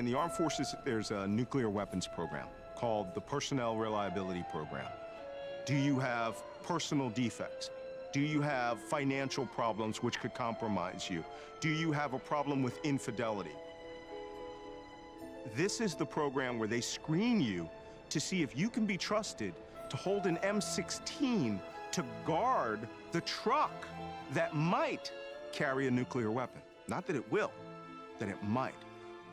In the armed forces, there's a nuclear weapons program called the Personnel Reliability Program. Do you have personal defects? Do you have financial problems which could compromise you? Do you have a problem with infidelity? This is the program where they screen you to see if you can be trusted to hold an M16 to guard the truck that might carry a nuclear weapon. Not that it will, that it might.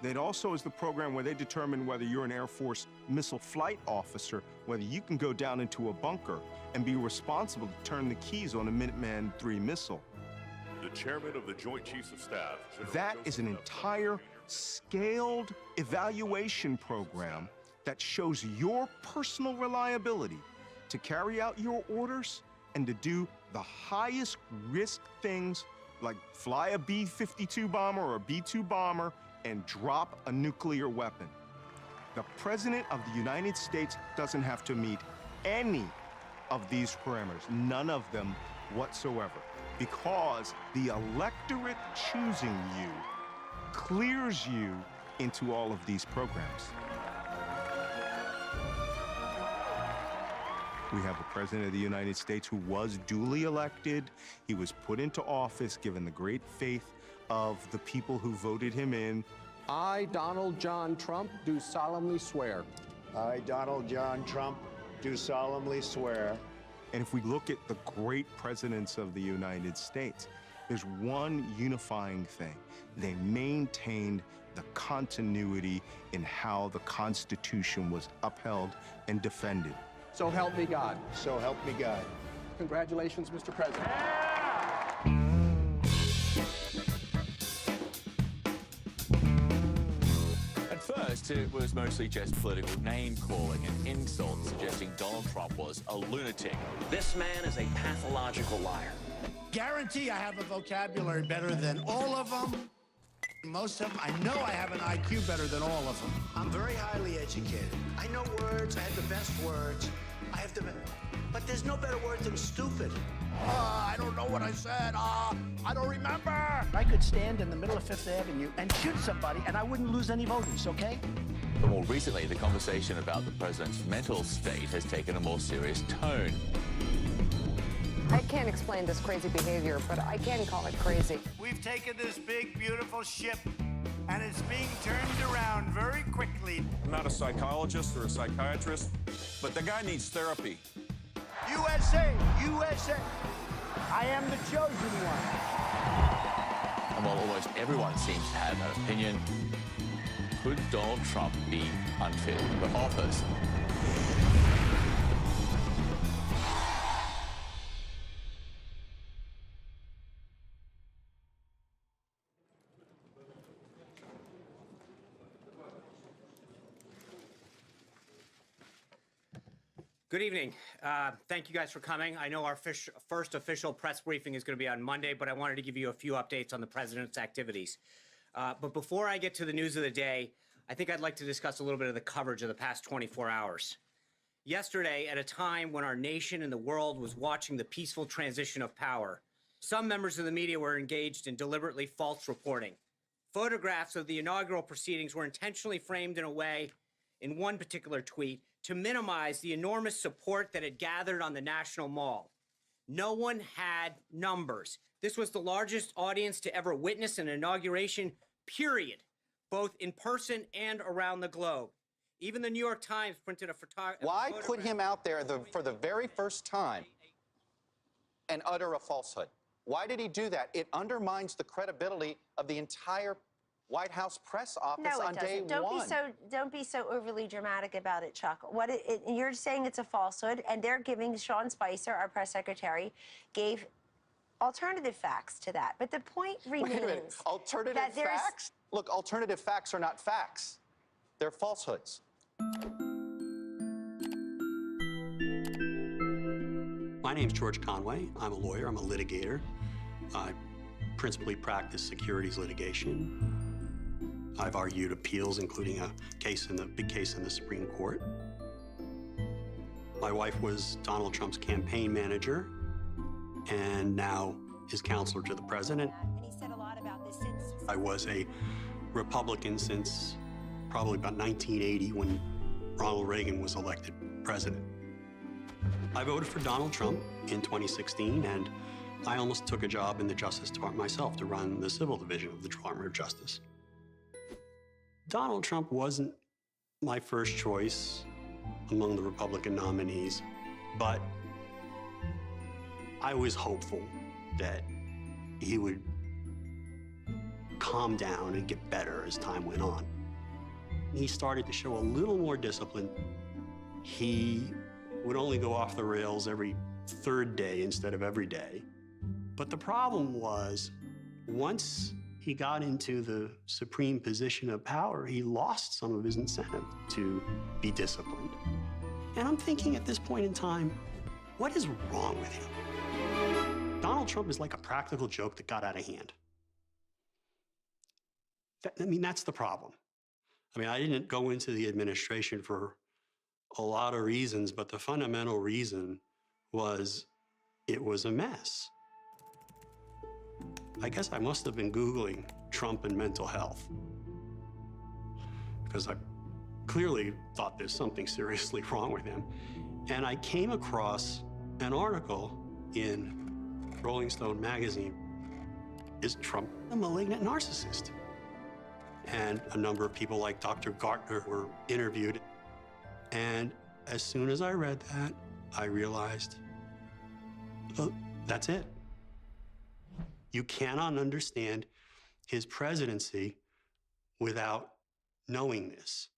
That also is the program where they determine whether you're an Air Force missile flight officer, whether you can go down into a bunker and be responsible to turn the keys on a Minuteman III missile. The chairman of the Joint Chiefs of Staff. That is an entire scaled evaluation program that shows your personal reliability to carry out your orders and to do the highest risk things like fly a B-52 bomber or a B-2 bomber and drop a nuclear weapon. The President of the United States doesn't have to meet any of these parameters, none of them whatsoever, because the electorate choosing you clears you into all of these programs. We have a President of the United States who was duly elected. He was put into office given the great faith of the people who voted him in. I, Donald John Trump, do solemnly swear. I, Donald John Trump, do solemnly swear. And if we look at the great presidents of the United States, there's one unifying thing. They maintained the continuity in how the Constitution was upheld and defended. So help me God. So help me God. Congratulations, Mr. President. At first, it was mostly just political name-calling and insults, suggesting Donald Trump was a lunatic. This man is a pathological liar. Guarantee I have a vocabulary better than all of them. Most of them, I know I have an IQ better than all of them. I'm very highly educated. I know words, I have the best words. But there's no better word than stupid. I don't know what I said. I don't remember. I could stand in the middle of Fifth Avenue and shoot somebody and I wouldn't lose any voters, okay? But more recently, the conversation about the president's mental state has taken a more serious tone. I can't explain this crazy behavior, but I can call it crazy. We've taken this big, beautiful ship, and it's being turned around very quickly. I'm not a psychologist or a psychiatrist, but the guy needs therapy. USA, USA, I am the chosen one. And while almost everyone seems to have an opinion, could Donald Trump be unfit for office? Good evening. Thank you guys for coming. I know our first official press briefing is going to be on Monday, but I wanted to give you a few updates on the president's activities. But before I get to the news of the day, I think I'd like to discuss a little bit of the coverage of the past 24 hours. Yesterday, at a time when our nation and the world was watching the peaceful transition of power, some members of the media were engaged in deliberately false reporting. Photographs of the inaugural proceedings were intentionally framed in a way, in one particular tweet, to minimize the enormous support that had gathered on the National Mall. No one had numbers. This was the largest audience to ever witness an inauguration, period, both in person and around the globe. Even the New York Times printed a photograph. Why put him out there for the very first time and utter a falsehood? Why did he do that? It undermines the credibility of the entire White House press office on day one. Don't be so overly dramatic about it, Chuck. You're saying it's a falsehood, and they're giving Sean Spicer, our press secretary, gave alternative facts to that. But the point remains. Wait a minute. Alternative facts? Look, alternative facts are not facts. They're falsehoods. My name's George Conway. I'm a lawyer. I'm a litigator. I principally practice securities litigation. I've argued appeals, including a big case in the Supreme Court. My wife was Donald Trump's campaign manager and now is counselor to the president. And he said a lot about this since. I was a Republican since probably about 1980 when Ronald Reagan was elected president. I voted for Donald Trump in 2016, and I almost took a job in the Justice Department myself to run the civil division of the Department of Justice. Donald Trump wasn't my first choice among the Republican nominees, but I was hopeful that he would calm down and get better as time went on. He started to show a little more discipline. He would only go off the rails every third day instead of every day. But the problem was, once he got into the supreme position of power, he lost some of his incentive to be disciplined. And I'm thinking at this point in time, what is wrong with him? Donald Trump is like a practical joke that got out of hand. That's the problem. I didn't go into the administration for a lot of reasons, but the fundamental reason was it was a mess. I guess I must have been Googling Trump and mental health, because I clearly thought there's something seriously wrong with him. And I came across an article in Rolling Stone magazine, "Is Trump a malignant narcissist?" And a number of people like Dr. Gartner were interviewed. And as soon as I read that, I realized, oh, that's it. You cannot understand his presidency without knowing this.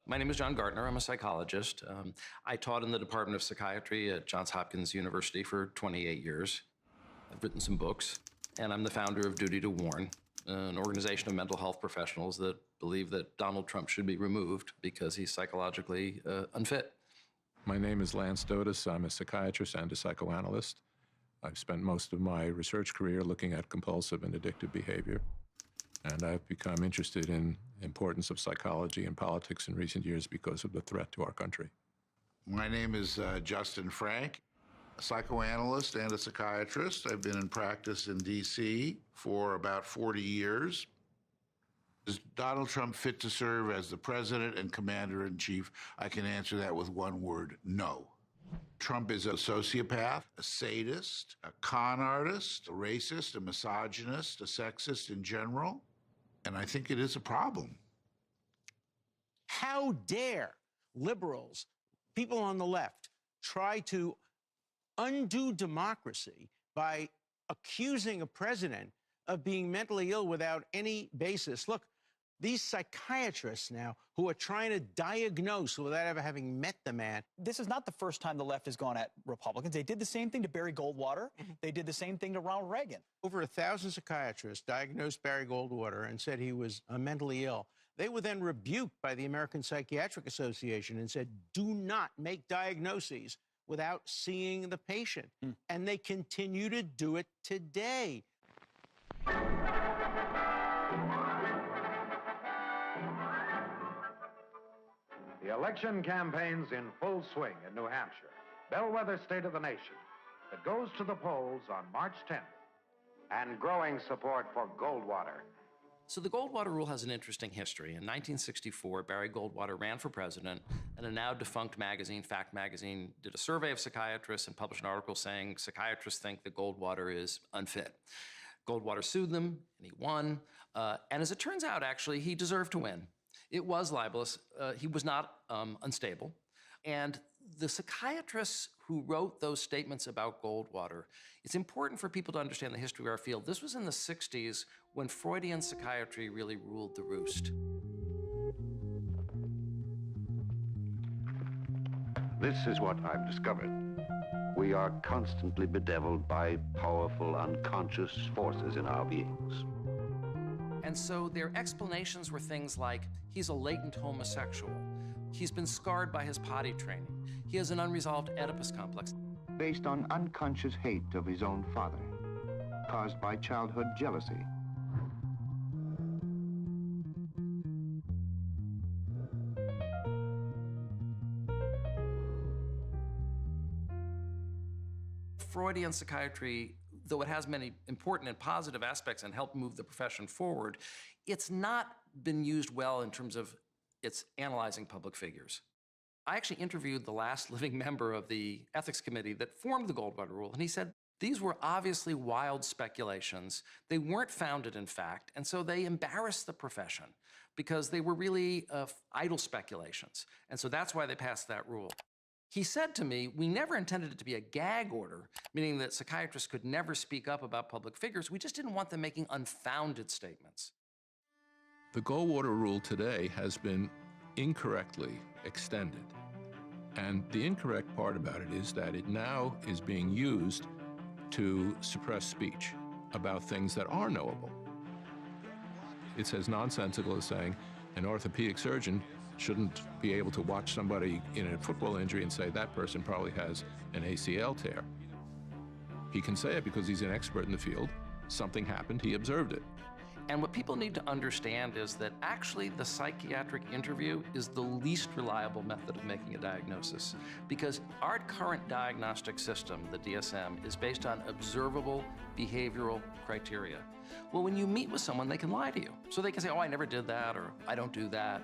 My name is John Gartner. I'm a psychologist. I taught in the Department of Psychiatry at Johns Hopkins University for 28 years. I've written some books, and I'm the founder of Duty to Warn, an organization of mental health professionals that believe that Donald Trump should be removed because he's psychologically unfit. My name is Lance Dotis. I'm a psychiatrist and a psychoanalyst. I've spent most of my research career looking at compulsive and addictive behavior, and I've become interested in the importance of psychology and politics in recent years because of the threat to our country. My name is Justin Frank, a psychoanalyst and a psychiatrist. I've been in practice in D.C. for about 40 years. Is Donald Trump fit to serve as the president and commander-in-chief? I can answer that with one word: no. Trump is a sociopath, a sadist, a con artist, a racist, a misogynist, a sexist in general, and I think it is a problem. How dare liberals, people on the left, try to undo democracy by accusing a president of being mentally ill without any basis? Look, these psychiatrists now who are trying to diagnose without ever having met the man. This is not the first time the left has gone at Republicans. They did the same thing to Barry Goldwater. They did the same thing to Ronald Reagan. Over 1,000 psychiatrists diagnosed Barry Goldwater and said he was mentally ill. They were then rebuked by the American Psychiatric Association and said, do not make diagnoses without seeing the patient. And they continue to do it today. The election campaign's in full swing in New Hampshire, bellwether state of the nation, that goes to the polls on March 10th. And growing support for Goldwater. So the Goldwater rule has an interesting history. In 1964, Barry Goldwater ran for president, and a now defunct magazine, Fact Magazine, did a survey of psychiatrists and published an article saying psychiatrists think that Goldwater is unfit. Goldwater sued them, and he won. And as it turns out, actually, he deserved to win. It was libelous. He was not unstable. And the psychiatrists who wrote those statements about Goldwater, it's important for people to understand the history of our field. This was in the 60s when Freudian psychiatry really ruled the roost. This is what I've discovered. We are constantly bedeviled by powerful unconscious forces in our beings. And so their explanations were things like, he's a latent homosexual. He's been scarred by his potty training. He has an unresolved Oedipus complex. Based on unconscious hate of his own father, caused by childhood jealousy. Freudian psychiatry, though it has many important and positive aspects and helped move the profession forward, it's not been used well in terms of its analyzing public figures. I actually interviewed the last living member of the ethics committee that formed the Goldwater rule, and he said these were obviously wild speculations. They weren't founded in fact, and so they embarrassed the profession because they were really idle speculations. And so that's why they passed that rule. He said to me, we never intended it to be a gag order, meaning that psychiatrists could never speak up about public figures. We just didn't want them making unfounded statements. The Goldwater rule today has been incorrectly extended. And the incorrect part about it is that it now is being used to suppress speech about things that are knowable. It's as nonsensical as saying an orthopedic surgeon shouldn't be able to watch somebody in a football injury and say that person probably has an ACL tear. He can say it because he's an expert in the field. Something happened, he observed it. And what people need to understand is that actually the psychiatric interview is the least reliable method of making a diagnosis, because our current diagnostic system, the DSM, is based on observable behavioral criteria. Well, when you meet with someone, they can lie to you. So they can say, oh, I never did that, or I don't do that.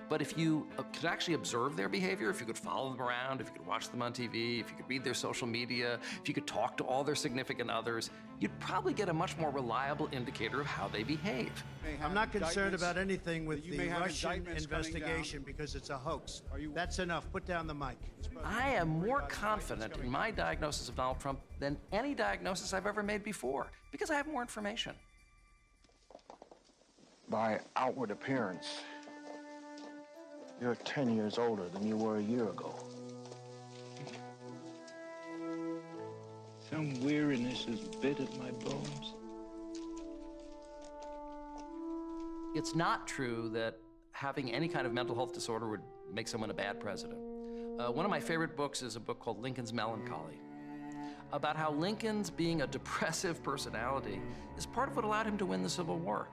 But if you could actually observe their behavior, if you could follow them around, if you could watch them on TV, if you could read their social media, if you could talk to all their significant others, you'd probably get a much more reliable indicator of how they behave. I'm not concerned about anything with the Russian investigation because it's a hoax. That's enough. Put down the mic. I am more confident in my diagnosis of Donald Trump than any diagnosis I've ever made before, because I have more information. By outward appearance, you're 10 years older than you were a year ago. Some weariness has bit at my bones. It's not true that having any kind of mental health disorder would make someone a bad president. One of my favorite books is a book called Lincoln's Melancholy, about how Lincoln's being a depressive personality is part of what allowed him to win the Civil War.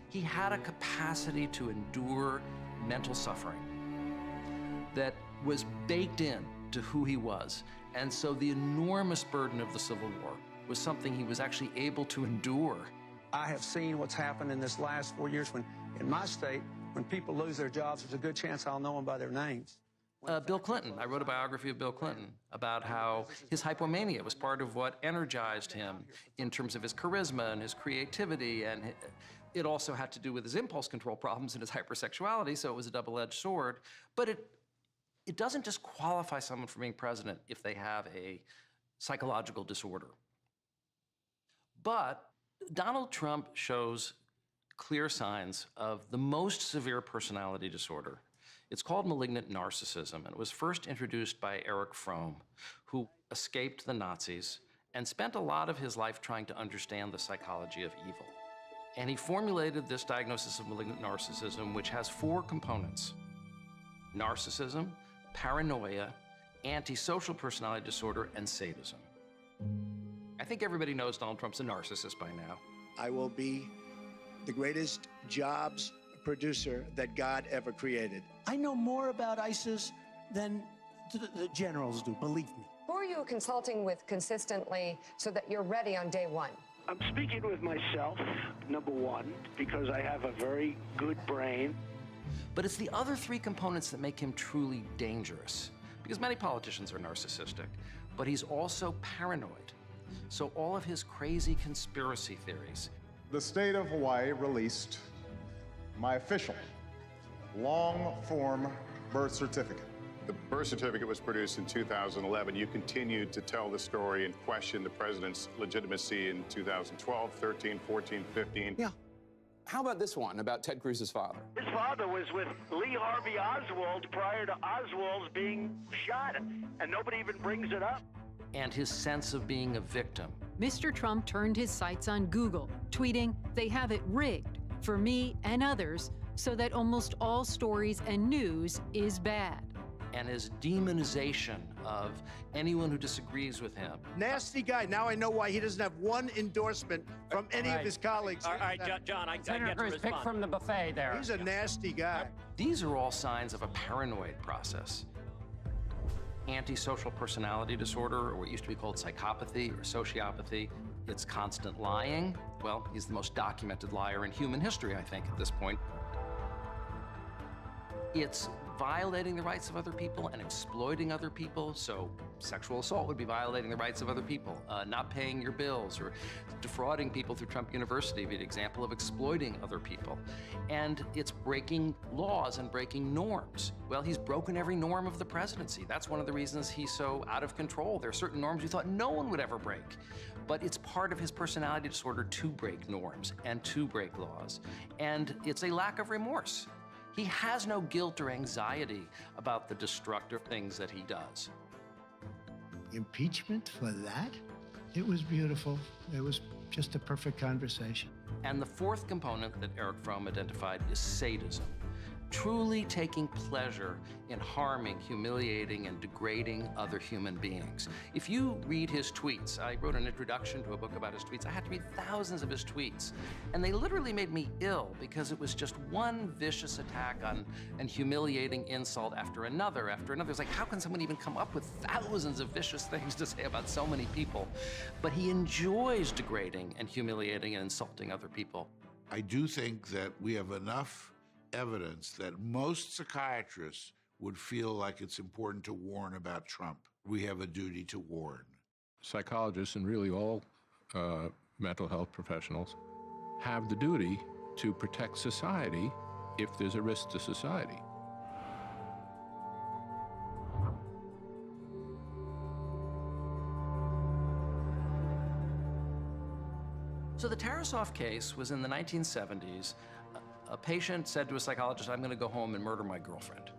He had a capacity to endure mental suffering that was baked in to who he was. And so the enormous burden of the Civil War was something he was actually able to endure. I have seen what's happened in this last 4 years when, in my state, when people lose their jobs, there's a good chance I'll know them by their names. Bill Clinton, I wrote a biography of Bill Clinton about how his hypomania was part of what energized him in terms of his charisma and his creativity, and it also had to do with his impulse control problems and his hypersexuality, so it was a double-edged sword. But it doesn't disqualify someone from being president if they have a psychological disorder. But Donald Trump shows clear signs of the most severe personality disorder. It's called malignant narcissism, and it was first introduced by Erich Fromm, who escaped the Nazis and spent a lot of his life trying to understand the psychology of evil. And he formulated this diagnosis of malignant narcissism, which has 4 components: narcissism, paranoia, antisocial personality disorder, and sadism. I think everybody knows Donald Trump's a narcissist by now. I will be the greatest jobs producer that God ever created. I know more about ISIS than the generals do, believe me. Who are you consulting with consistently so that you're ready on day one? I'm speaking with myself, number one, because I have a very good brain. But it's the other 3 components that make him truly dangerous. Because many politicians are narcissistic, but he's also paranoid. So all of his crazy conspiracy theories. The state of Hawaii released my official long-form birth certificate. The birth certificate was produced in 2011. You continued to tell the story and question the president's legitimacy in 2012, 13, 14, 15. Yeah. How about this one about Ted Cruz's father? His father was with Lee Harvey Oswald prior to Oswald's being shot, and nobody even brings it up. And his sense of being a victim. Mr. Trump turned his sights on Google, tweeting, "They have it rigged for me and others so that almost all stories and news is bad." And his demonization of anyone who disagrees with him. Nasty guy. Now I know why he doesn't have one endorsement from any of his colleagues. All right, John, I get to respond. Pick from the buffet there. He's a nasty guy. These are all signs of a paranoid process. Antisocial personality disorder, or what used to be called psychopathy or sociopathy. It's constant lying. Well, he's the most documented liar in human history, I think, at this point. It's violating the rights of other people and exploiting other people. So sexual assault would be violating the rights of other people. Not paying your bills or defrauding people through Trump University would be an example of exploiting other people. And it's breaking laws and breaking norms. Well, he's broken every norm of the presidency. That's one of the reasons he's so out of control. There are certain norms we thought no one would ever break. But it's part of his personality disorder to break norms and to break laws. And it's a lack of remorse. He has no guilt or anxiety about the destructive things that he does. Impeachment for that? It was beautiful. It was just a perfect conversation. And the fourth component that Eric Fromm identified is sadism. Truly taking pleasure in harming, humiliating, and degrading other human beings. If you read his tweets, I wrote an introduction to a book about his tweets. I had to read thousands of his tweets, and they literally made me ill because it was just one vicious attack on and humiliating insult after another after another. It's like, how can someone even come up with thousands of vicious things to say about so many people? But he enjoys degrading and humiliating and insulting other people. I do think that we have enough evidence that most psychiatrists would feel like it's important to warn about Trump. We have a duty to warn. Psychologists and really all mental health professionals have the duty to protect society if there's a risk to society. So the Tarasov case was in the 1970s. A patient said to a psychologist, I'm going to go home and murder my girlfriend.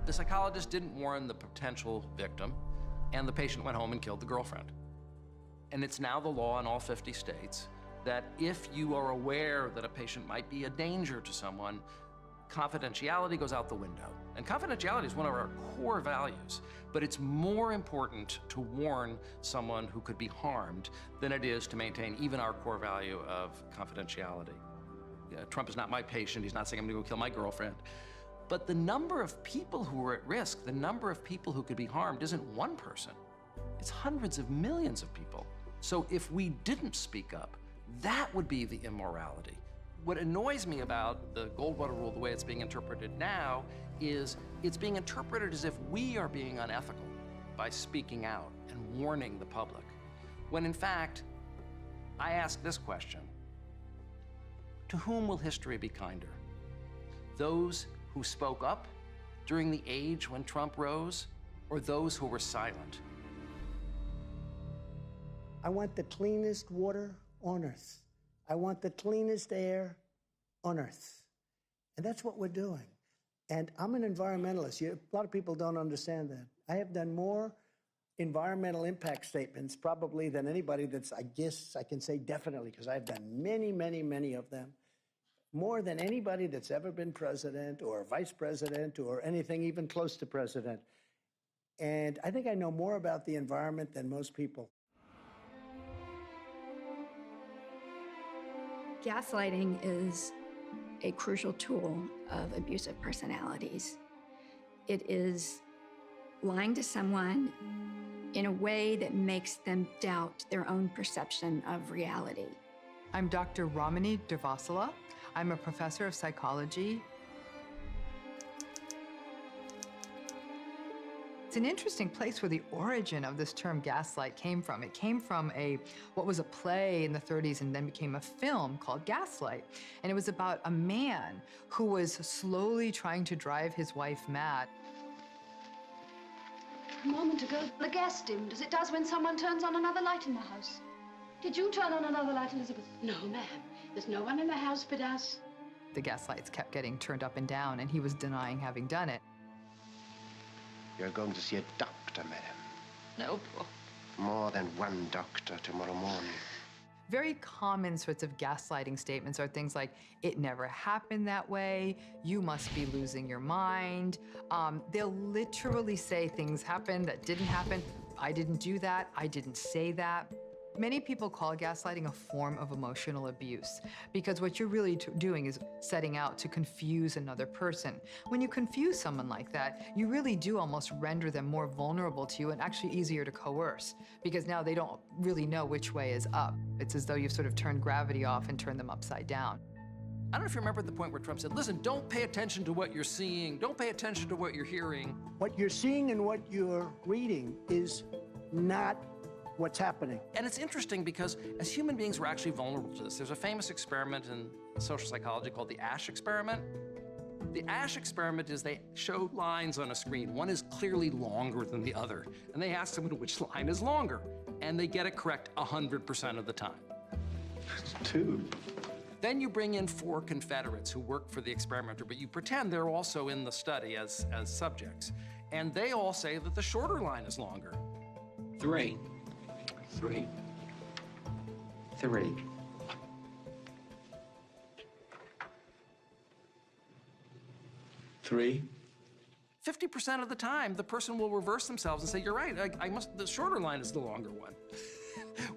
The psychologist didn't warn the potential victim, and the patient went home and killed the girlfriend. And it's now the law in all 50 states that if you are aware that a patient might be a danger to someone, confidentiality goes out the window. And confidentiality is one of our core values, but it's more important to warn someone who could be harmed than it is to maintain even our core value of confidentiality. Trump is not my patient. He's not saying I'm going to go kill my girlfriend. But the number of people who are at risk, the number of people who could be harmed isn't one person. It's hundreds of millions of people. So if we didn't speak up, that would be the immorality. What annoys me about the Goldwater rule, the way it's being interpreted now, is it's being interpreted as if we are being unethical by speaking out and warning the public. When in fact, I ask this question: to whom will history be kinder? Those who spoke up during the age when Trump rose, or those who were silent? I want the cleanest water on earth. I want the cleanest air on earth. And that's what we're doing. And I'm an environmentalist. A lot of people don't understand that. I have done more environmental impact statements probably than anybody that's, I guess I can say definitely, because I've done many, many, many of them. More than anybody that's ever been president or vice president or anything even close to president. And I think I know more about the environment than most people. Gaslighting is a crucial tool of abusive personalities. It is lying to someone in a way that makes them doubt their own perception of reality. I'm Dr. Ramani Devasala. I'm a professor of psychology. It's an interesting place where the origin of this term gaslight came from. It came from what was a play in the 30s and then became a film called Gaslight. And it was about a man who was slowly trying to drive his wife mad. A moment ago, the gas dimmed, as it does when someone turns on another light in the house. Did you turn on another light, Elizabeth? No, ma'am. There's no one in the house but us. The gas lights kept getting turned up and down, and he was denying having done it. You're going to see a doctor, madam. No. More than one doctor tomorrow morning. Very common sorts of gaslighting statements are things like, it never happened that way, you must be losing your mind. They'll literally say things happened that didn't happen. I didn't do that, I didn't say that. Many people call gaslighting a form of emotional abuse because what you're really doing is setting out to confuse another person. When you confuse someone like that, you really do almost render them more vulnerable to you and actually easier to coerce because now they don't really know which way is up. It's as though you've sort of turned gravity off and turned them upside down. I don't know if you remember the point where Trump said, listen, don't pay attention to what you're seeing. Don't pay attention to what you're hearing. What you're seeing and what you're reading is not what's happening. And it's interesting because as human beings, we're actually vulnerable to this. There's a famous experiment in social psychology called the Asch experiment. The Asch experiment is they show lines on a screen. One is clearly longer than the other. And they ask someone which line is longer. And they get it correct 100% of the time. Dude. Then you bring in 4 Confederates who work for the experimenter, but you pretend they're also in the study as subjects. And they all say that the shorter line is longer. 3. 3. 3. 3. 50% of the time, the person will reverse themselves and say, you're right, the shorter line is the longer one.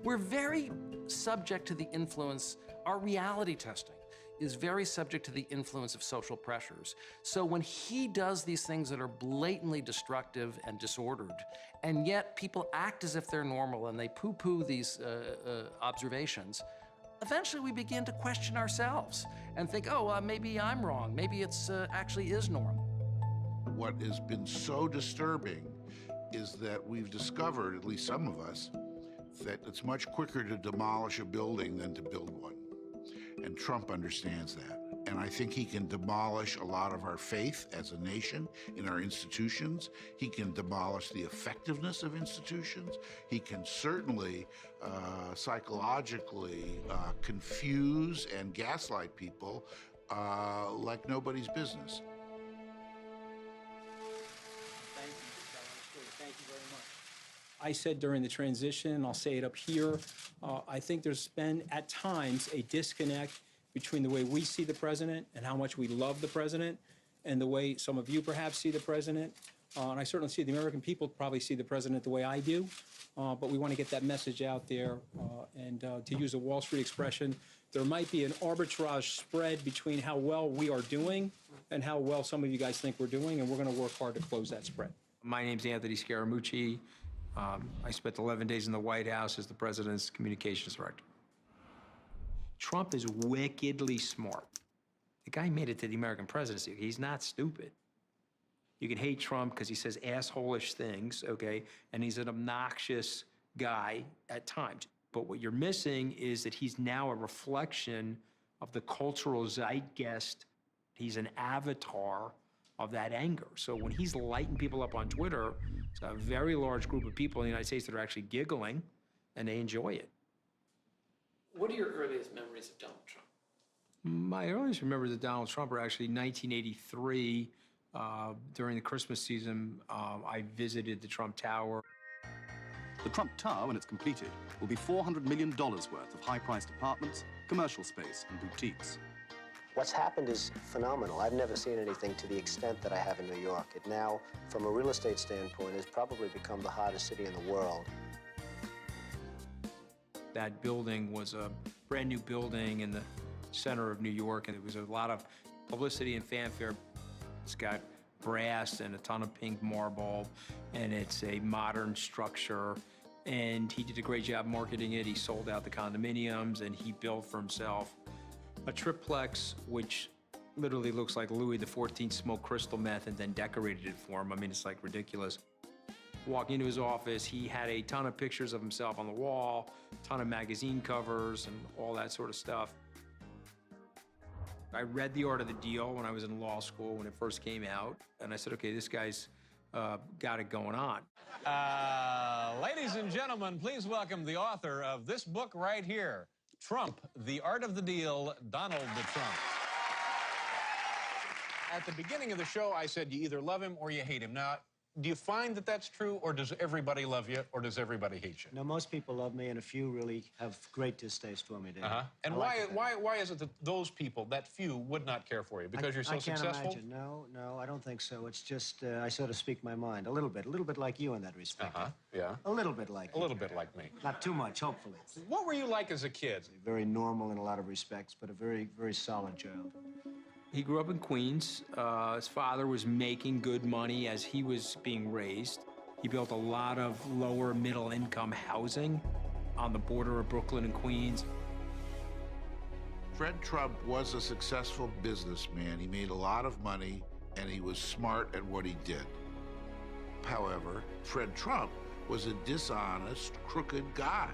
We're very subject to the influence, our reality testing is very subject to the influence of social pressures. So when he does these things that are blatantly destructive and disordered, and yet people act as if they're normal and they poo-poo these observations, eventually we begin to question ourselves and think, oh, maybe I'm wrong. Maybe it's actually is normal. What has been so disturbing is that we've discovered, at least some of us, that it's much quicker to demolish a building than to build one. And Trump understands that. And I think he can demolish a lot of our faith as a nation in our institutions. He can demolish the effectiveness of institutions. He can certainly psychologically confuse and gaslight people like nobody's business. Thank you very much. I said during the transition, and I'll say it up here, I think there's been, at times, a disconnect between the way we see the president and how much we love the president and the way some of you perhaps see the president. And I certainly see the American people probably see the president the way I do, but we want to get that message out there. And to use a Wall Street expression, there might be an arbitrage spread between how well we are doing and how well some of you guys think we're doing, and we're going to work hard to close that spread. My name's Anthony Scaramucci. I spent 11 days in the White House as the president's communications director. Trump is wickedly smart. The guy made it to the American presidency. He's not stupid. You can hate Trump because he says asshole-ish things, okay? And he's an obnoxious guy at times. But what you're missing is that he's now a reflection of the cultural zeitgeist. He's an avatar of that anger. So when he's lighting people up on Twitter, it's a very large group of people in the United States that are actually giggling, and they enjoy it. What are your earliest memories of Donald Trump? My earliest memories of Donald Trump are actually 1983. During the Christmas season, I visited the Trump Tower. The Trump Tower, when it's completed, will be $400 million worth of high-priced apartments, commercial space, and boutiques. What's happened is phenomenal. I've never seen anything to the extent that I have in New York. It now, from a real estate standpoint, has probably become the hottest city in the world. That building was a brand new building in the center of New York, and there was a lot of publicity and fanfare. It's got brass and a ton of pink marble, and it's a modern structure. And he did a great job marketing it. He sold out the condominiums, and he built for himself a triplex, which literally looks like Louis XIV smoked crystal meth and then decorated it for him. I mean, it's like ridiculous. Walking into his office, he had a ton of pictures of himself on the wall, a ton of magazine covers and all that sort of stuff. I read The Art of the Deal when I was in law school when it first came out, and I said, okay, this guy's got it going on. Ladies and gentlemen, please welcome the author of this book right here, Trump, The Art of the Deal, Donald Trump. At the beginning of the show, I said you either love him or you hate him. Now, do you find that that's true, or does everybody love you, or does everybody hate you? No, most people love me, and a few really have great distaste for me, David. And why is it that those people, that few, would not care for you? Because you're so successful? I can't imagine. No, I don't think so. It's just I sort of speak my mind a little bit like you in that respect. Yeah. A little bit like you. A little bit like me. Not too much, hopefully. What were you like as a kid? Very normal in a lot of respects, but a very, very solid child. He grew up in Queens. His father was making good money as he was being raised. He built a lot of lower middle income housing on the border of Brooklyn and Queens. Fred Trump was a successful businessman. He made a lot of money, and he was smart at what he did. However, Fred Trump was a dishonest, crooked guy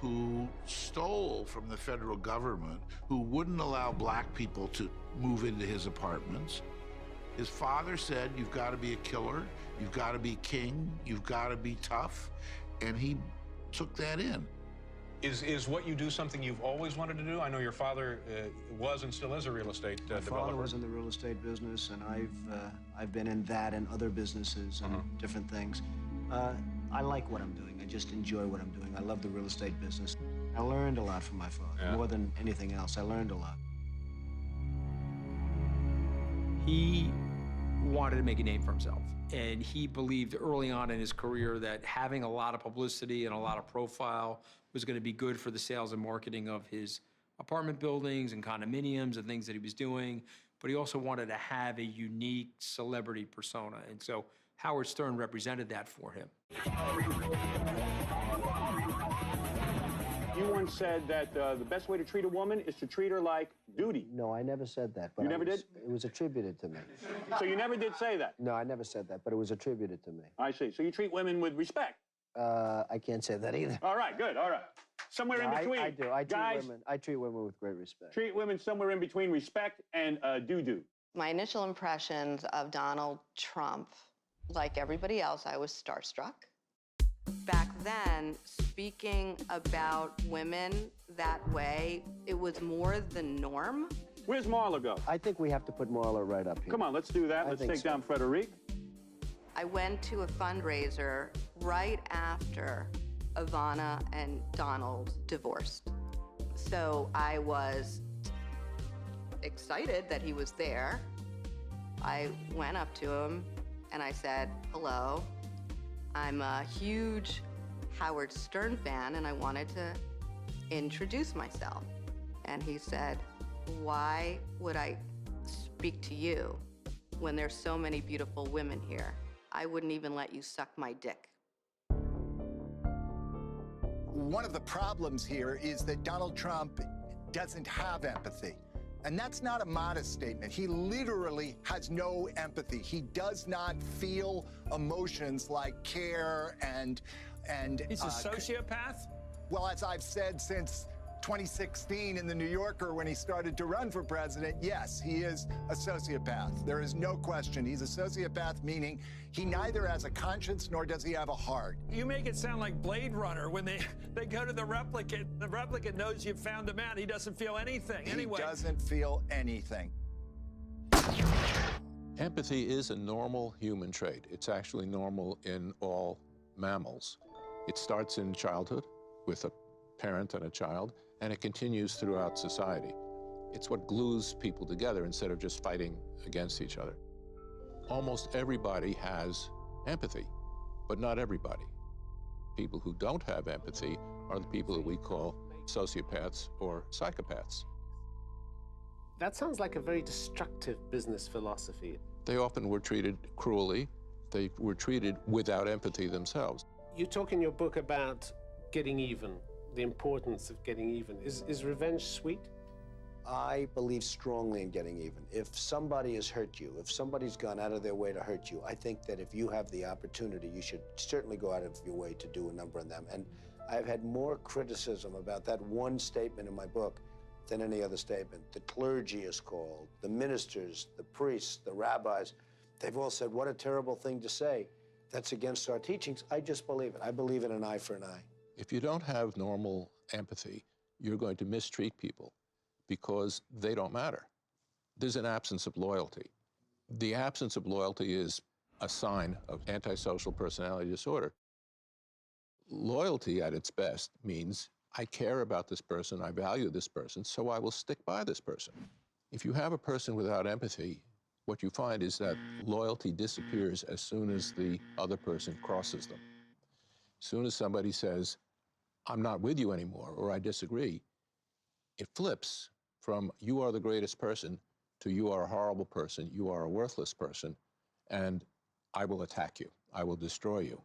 who stole from the federal government, who wouldn't allow black people to move into his apartments. His father said, you've got to be a killer, you've got to be king, you've got to be tough, and he took that in. Is what you do something you've always wanted to do? I know your father was and still is a real estate developer. My father was in the real estate business, and I've been in that and other businesses and different things. I like what I'm doing. I just enjoy what I'm doing. I love the real estate business. I learned a lot from my father, more than anything else. I learned a lot. He wanted to make a name for himself, and he believed early on in his career that having a lot of publicity and a lot of profile was going to be good for the sales and marketing of his apartment buildings and condominiums and things that he was doing, but he also wanted to have a unique celebrity persona, and so Howard Stern represented that for him. You once said that the best way to treat a woman is to treat her like duty. No, I never said that. But You never did? It was attributed to me. So you never did say that? No, I never said that, but it was attributed to me. I see. So you treat women with respect? I can't say that either. All right, good, all right. Somewhere in between. I do. I treat women with great respect. Treat women somewhere in between respect and do-do. My initial impressions of Donald Trump, like everybody else, I was starstruck. Back then, speaking about women that way, it was more the norm. Where's Marla go? I think we have to put Marla right up here. Come on, let's do that. Let's take down Frederic. I went to a fundraiser right after Ivana and Donald divorced. So I was excited that he was there. I went up to him and I said, hello, I'm a huge Howard Stern fan and I wanted to introduce myself. And he said, why would I speak to you when there's so many beautiful women here? I wouldn't even let you suck my dick. One of the problems here is that Donald Trump doesn't have empathy. And that's not a modest statement. He literally has no empathy. He does not feel emotions like care and He's a sociopath? Well, as I've said since 2016 in The New Yorker when he started to run for president, yes, he is a sociopath. There is no question. He's a sociopath, meaning he neither has a conscience nor does he have a heart. You make it sound like Blade Runner when they go to the replicant knows you've found him out. He doesn't feel anything anyway. He doesn't feel anything. Empathy is a normal human trait. It's actually normal in all mammals. It starts in childhood with a parent and a child, and it continues throughout society. It's what glues people together instead of just fighting against each other. Almost everybody has empathy, but not everybody. People who don't have empathy are the people that we call sociopaths or psychopaths. That sounds like a very destructive business philosophy. They often were treated cruelly. They were treated without empathy themselves. You talk in your book about getting even, the importance of getting even. Is revenge sweet? I believe strongly in getting even. If somebody has hurt you, if somebody's gone out of their way to hurt you, I think that if you have the opportunity, you should certainly go out of your way to do a number on them. And I've had more criticism about that one statement in my book than any other statement. The clergy is called, the ministers, the priests, the rabbis, they've all said, what a terrible thing to say. That's against our teachings. I just believe it. I believe in an eye for an eye. If you don't have normal empathy, you're going to mistreat people because they don't matter. There's an absence of loyalty. The absence of loyalty is a sign of antisocial personality disorder. Loyalty at its best means I care about this person, I value this person, so I will stick by this person. If you have a person without empathy, what you find is that loyalty disappears as soon as the other person crosses them. As soon as somebody says, I'm not with you anymore, or I disagree, it flips from you are the greatest person to you are a horrible person, you are a worthless person, and I will attack you, I will destroy you.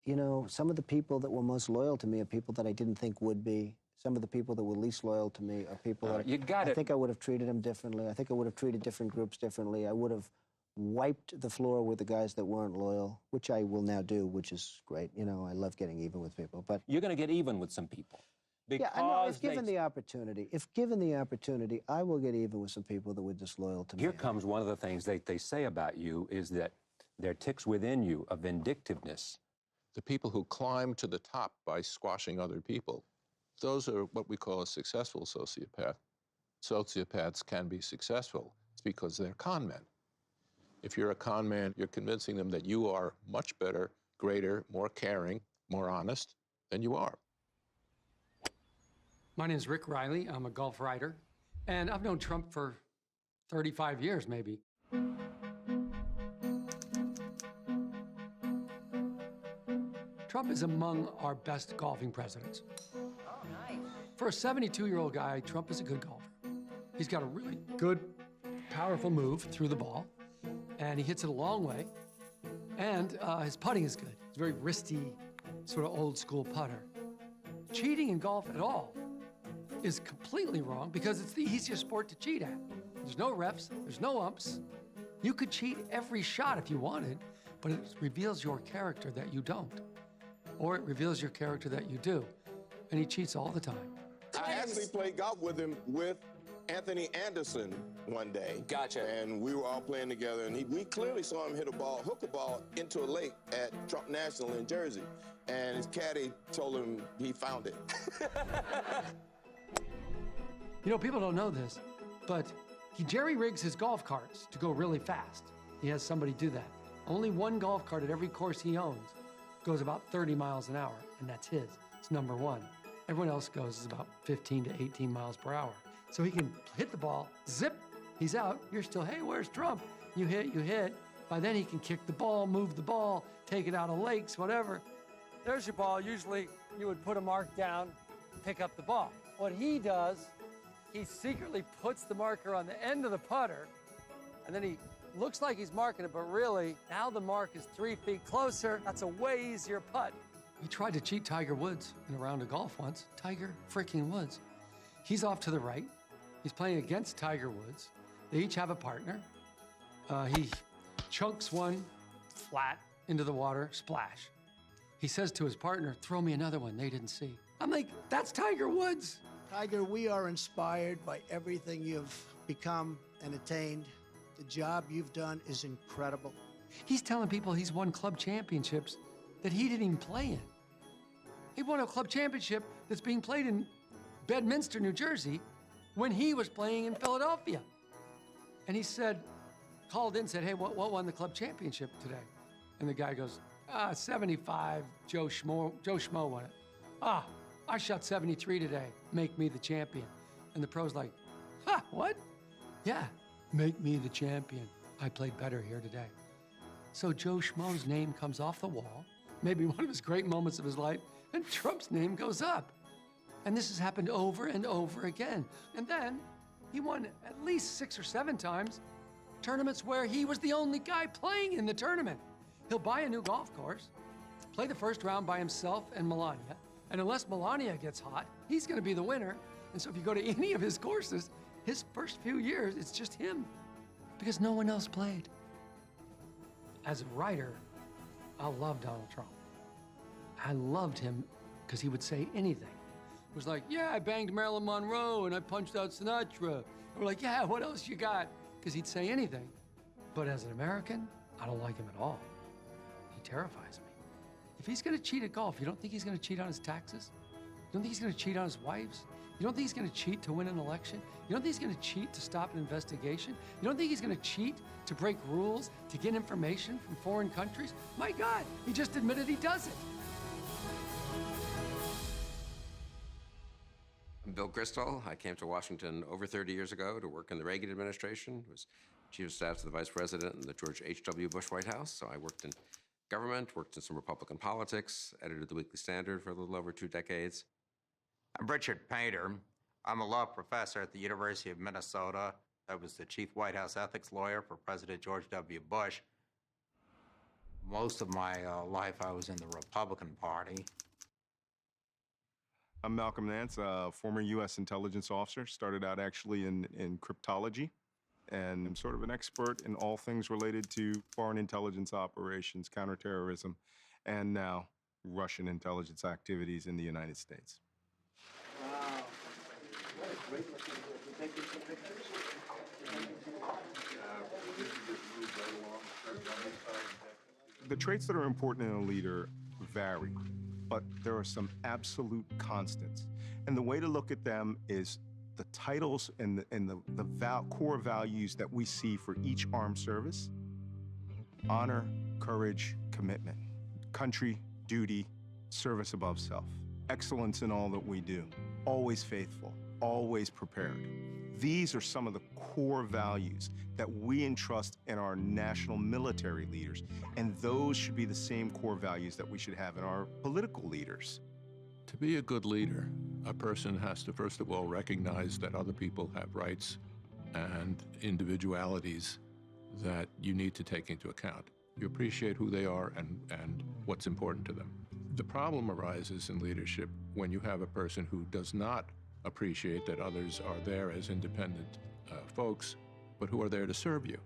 You know, some of the people that were most loyal to me are people that I didn't think would be. Some of the people that were least loyal to me are people that You got I it. think I would have treated them differently. I think I would have treated different groups differently. I would have wiped the floor with the guys that weren't loyal, which I will now do, which is great. You know, I love getting even with people. But You're going to get even with some people. yeah, I know. If given the opportunity, I will get even with some people that were disloyal to me. Here comes one of the things they say about you is that there are ticks within you of vindictiveness. The people who climb to the top by squashing other people, those are what we call a successful sociopath. Sociopaths can be successful. It's because they're con men. If you're a con man, you're convincing them that you are much better, greater, more caring, more honest than you are. My name is Rick Riley. I'm a golf writer, and I've known Trump for 35 years, maybe. Trump is among our best golfing presidents. Oh, nice. For a 72-year-old guy, Trump is a good golfer. He's got a really good, powerful move through the ball, and he hits it a long way, and his putting is good. It's a very wristy, sort of old-school putter. Cheating in golf at all is completely wrong because it's the easiest sport to cheat at. There's no refs, there's no umps. You could cheat every shot if you wanted, but it reveals your character that you don't. Or it reveals your character that you do. And he cheats all the time. I actually played golf with him with Anthony Anderson one day. Gotcha. And we were all playing together, and we clearly saw him hit hook a ball into a lake at Trump National in Jersey. And his caddy told him he found it. You know, people don't know this, but he jerry-rigs his golf carts to go really fast. He has somebody do that. Only one golf cart at every course he owns goes about 30 miles an hour, and that's his. It's number one. Everyone else goes about 15 to 18 miles per hour. So he can hit the ball, zip, he's out. You're still, hey, where's Trump? You hit. By then he can kick the ball, move the ball, take it out of lakes, whatever. There's your ball. Usually you would put a mark down, pick up the ball. What he does, he secretly puts the marker on the end of the putter, and then he looks like he's marking it, but really, now the mark is 3 feet closer. That's a way easier putt. He tried to cheat Tiger Woods in a round of golf once. Tiger freaking Woods. He's off to the right. He's playing against Tiger Woods. They each have a partner. He chunks one flat into the water, splash. He says to his partner, throw me another one they didn't see. I'm like, that's Tiger Woods. Tiger, we are inspired by everything you've become and attained. The job you've done is incredible. He's telling people he's won club championships that he didn't even play in. He won a club championship that's being played in Bedminster, New Jersey, when he was playing in Philadelphia. And he said, called in, said, hey, what won the club championship today? And the guy goes, 75, Joe Schmo won it. I shot 73 today, make me the champion. And the pro's like, what? Yeah, make me the champion. I played better here today. So Joe Schmo's name comes off the wall, maybe one of his great moments of his life, and Trump's name goes up. And this has happened over and over again. And then he won at least 6 or 7 times tournaments where he was the only guy playing in the tournament. He'll buy a new golf course, play the first round by himself and Melania, and unless Melania gets hot, he's gonna be the winner. And so if you go to any of his courses, his first few years, it's just him, because no one else played. As a writer, I love Donald Trump. I loved him because he would say anything. It was like, yeah, I banged Marilyn Monroe and I punched out Sinatra. And we're like, yeah, what else you got? Because he'd say anything. But as an American, I don't like him at all. He terrifies me. If he's gonna cheat at golf, you don't think he's gonna cheat on his taxes? You don't think he's gonna cheat on his wives? You don't think he's gonna cheat to win an election? You don't think he's gonna cheat to stop an investigation? You don't think he's gonna cheat to break rules, to get information from foreign countries? My God, he just admitted he does it. I'm Bill Kristol. I came to Washington over 30 years ago to work in the Reagan administration. I was chief of staff to the vice president in the George H.W. Bush White House. So I worked in government, worked in some Republican politics, edited the Weekly Standard for a little over 2 decades. I'm Richard Painter. I'm a law professor at the University of Minnesota. I was the chief White House ethics lawyer for President George W. Bush. Most of my life I was in the Republican Party. I'm Malcolm Nance, a former U.S. intelligence officer. Started out actually in cryptology, and I'm sort of an expert in all things related to foreign intelligence operations, counterterrorism, and now Russian intelligence activities in the United States. Wow. That is great looking. You taking some pictures? The traits that are important in a leader vary, but there are some absolute constants. And the way to look at them is the titles and the core values that we see for each armed service: honor, courage, commitment, country, duty, service above self, excellence in all that we do, always faithful, always prepared. These are some of the core values that we entrust in our national military leaders, and those should be the same core values that we should have in our political leaders. To be a good leader, a person has to first of all recognize that other people have rights and individualities that you need to take into account. You appreciate who they are and what's important to them. The problem arises in leadership when you have a person who does not appreciate that others are there as independent folks, but who are there to serve you.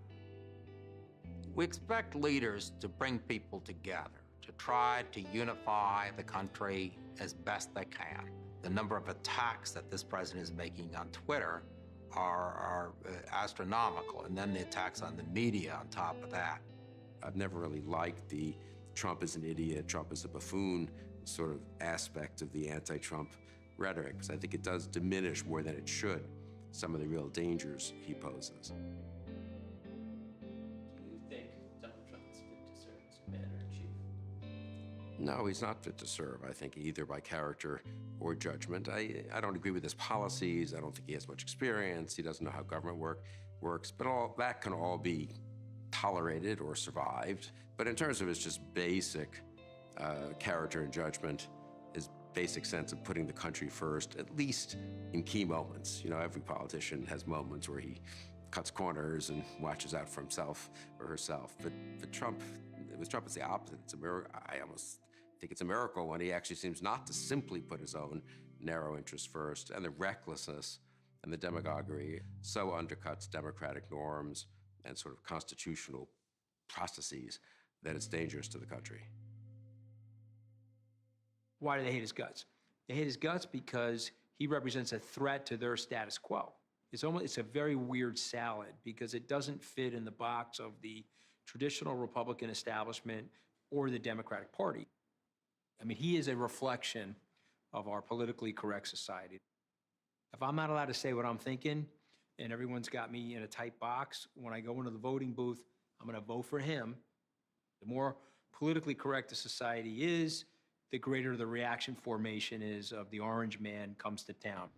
We expect leaders to bring people together, to try to unify the country as best they can. The number of attacks that this president is making on Twitter are astronomical, and then the attacks on the media on top of that. I've never really liked the Trump is an idiot, Trump is a buffoon sort of aspect of the anti-Trump rhetoric, because I think it does diminish more than it should some of the real dangers he poses. Do you think Donald Trump is fit to serve as commander-in-chief? No, he's not fit to serve, I think, either by character or judgment. I don't agree with his policies. I don't think he has much experience. He doesn't know how government works. But all that can all be tolerated or survived. But in terms of his just basic character and judgment, his basic sense of putting the country first, at least in key moments. You know, every politician has moments where he cuts corners and watches out for himself or herself. But Trump, with Trump, it's the opposite. It's a miracle. I almost think it's a miracle when he actually seems not to simply put his own narrow interests first, and the recklessness and the demagoguery so undercuts democratic norms and sort of constitutional processes that it's dangerous to the country. Why do they hate his guts? They hate his guts because he represents a threat to their status quo. It's a very weird salad because it doesn't fit in the box of the traditional Republican establishment or the Democratic Party. I mean, he is a reflection of our politically correct society. If I'm not allowed to say what I'm thinking and everyone's got me in a tight box, when I go into the voting booth, I'm going to vote for him. The more politically correct the society is, the greater the reaction formation is of the orange man comes to town.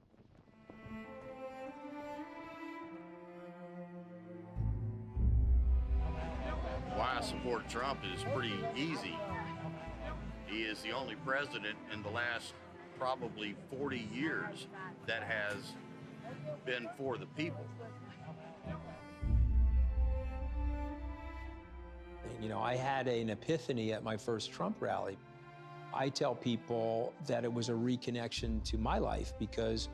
Why I support Trump is pretty easy. He is the only president in the last probably 40 years that has been for the people. You know, I had an epiphany at my first Trump rally. I tell people that it was a reconnection to my life because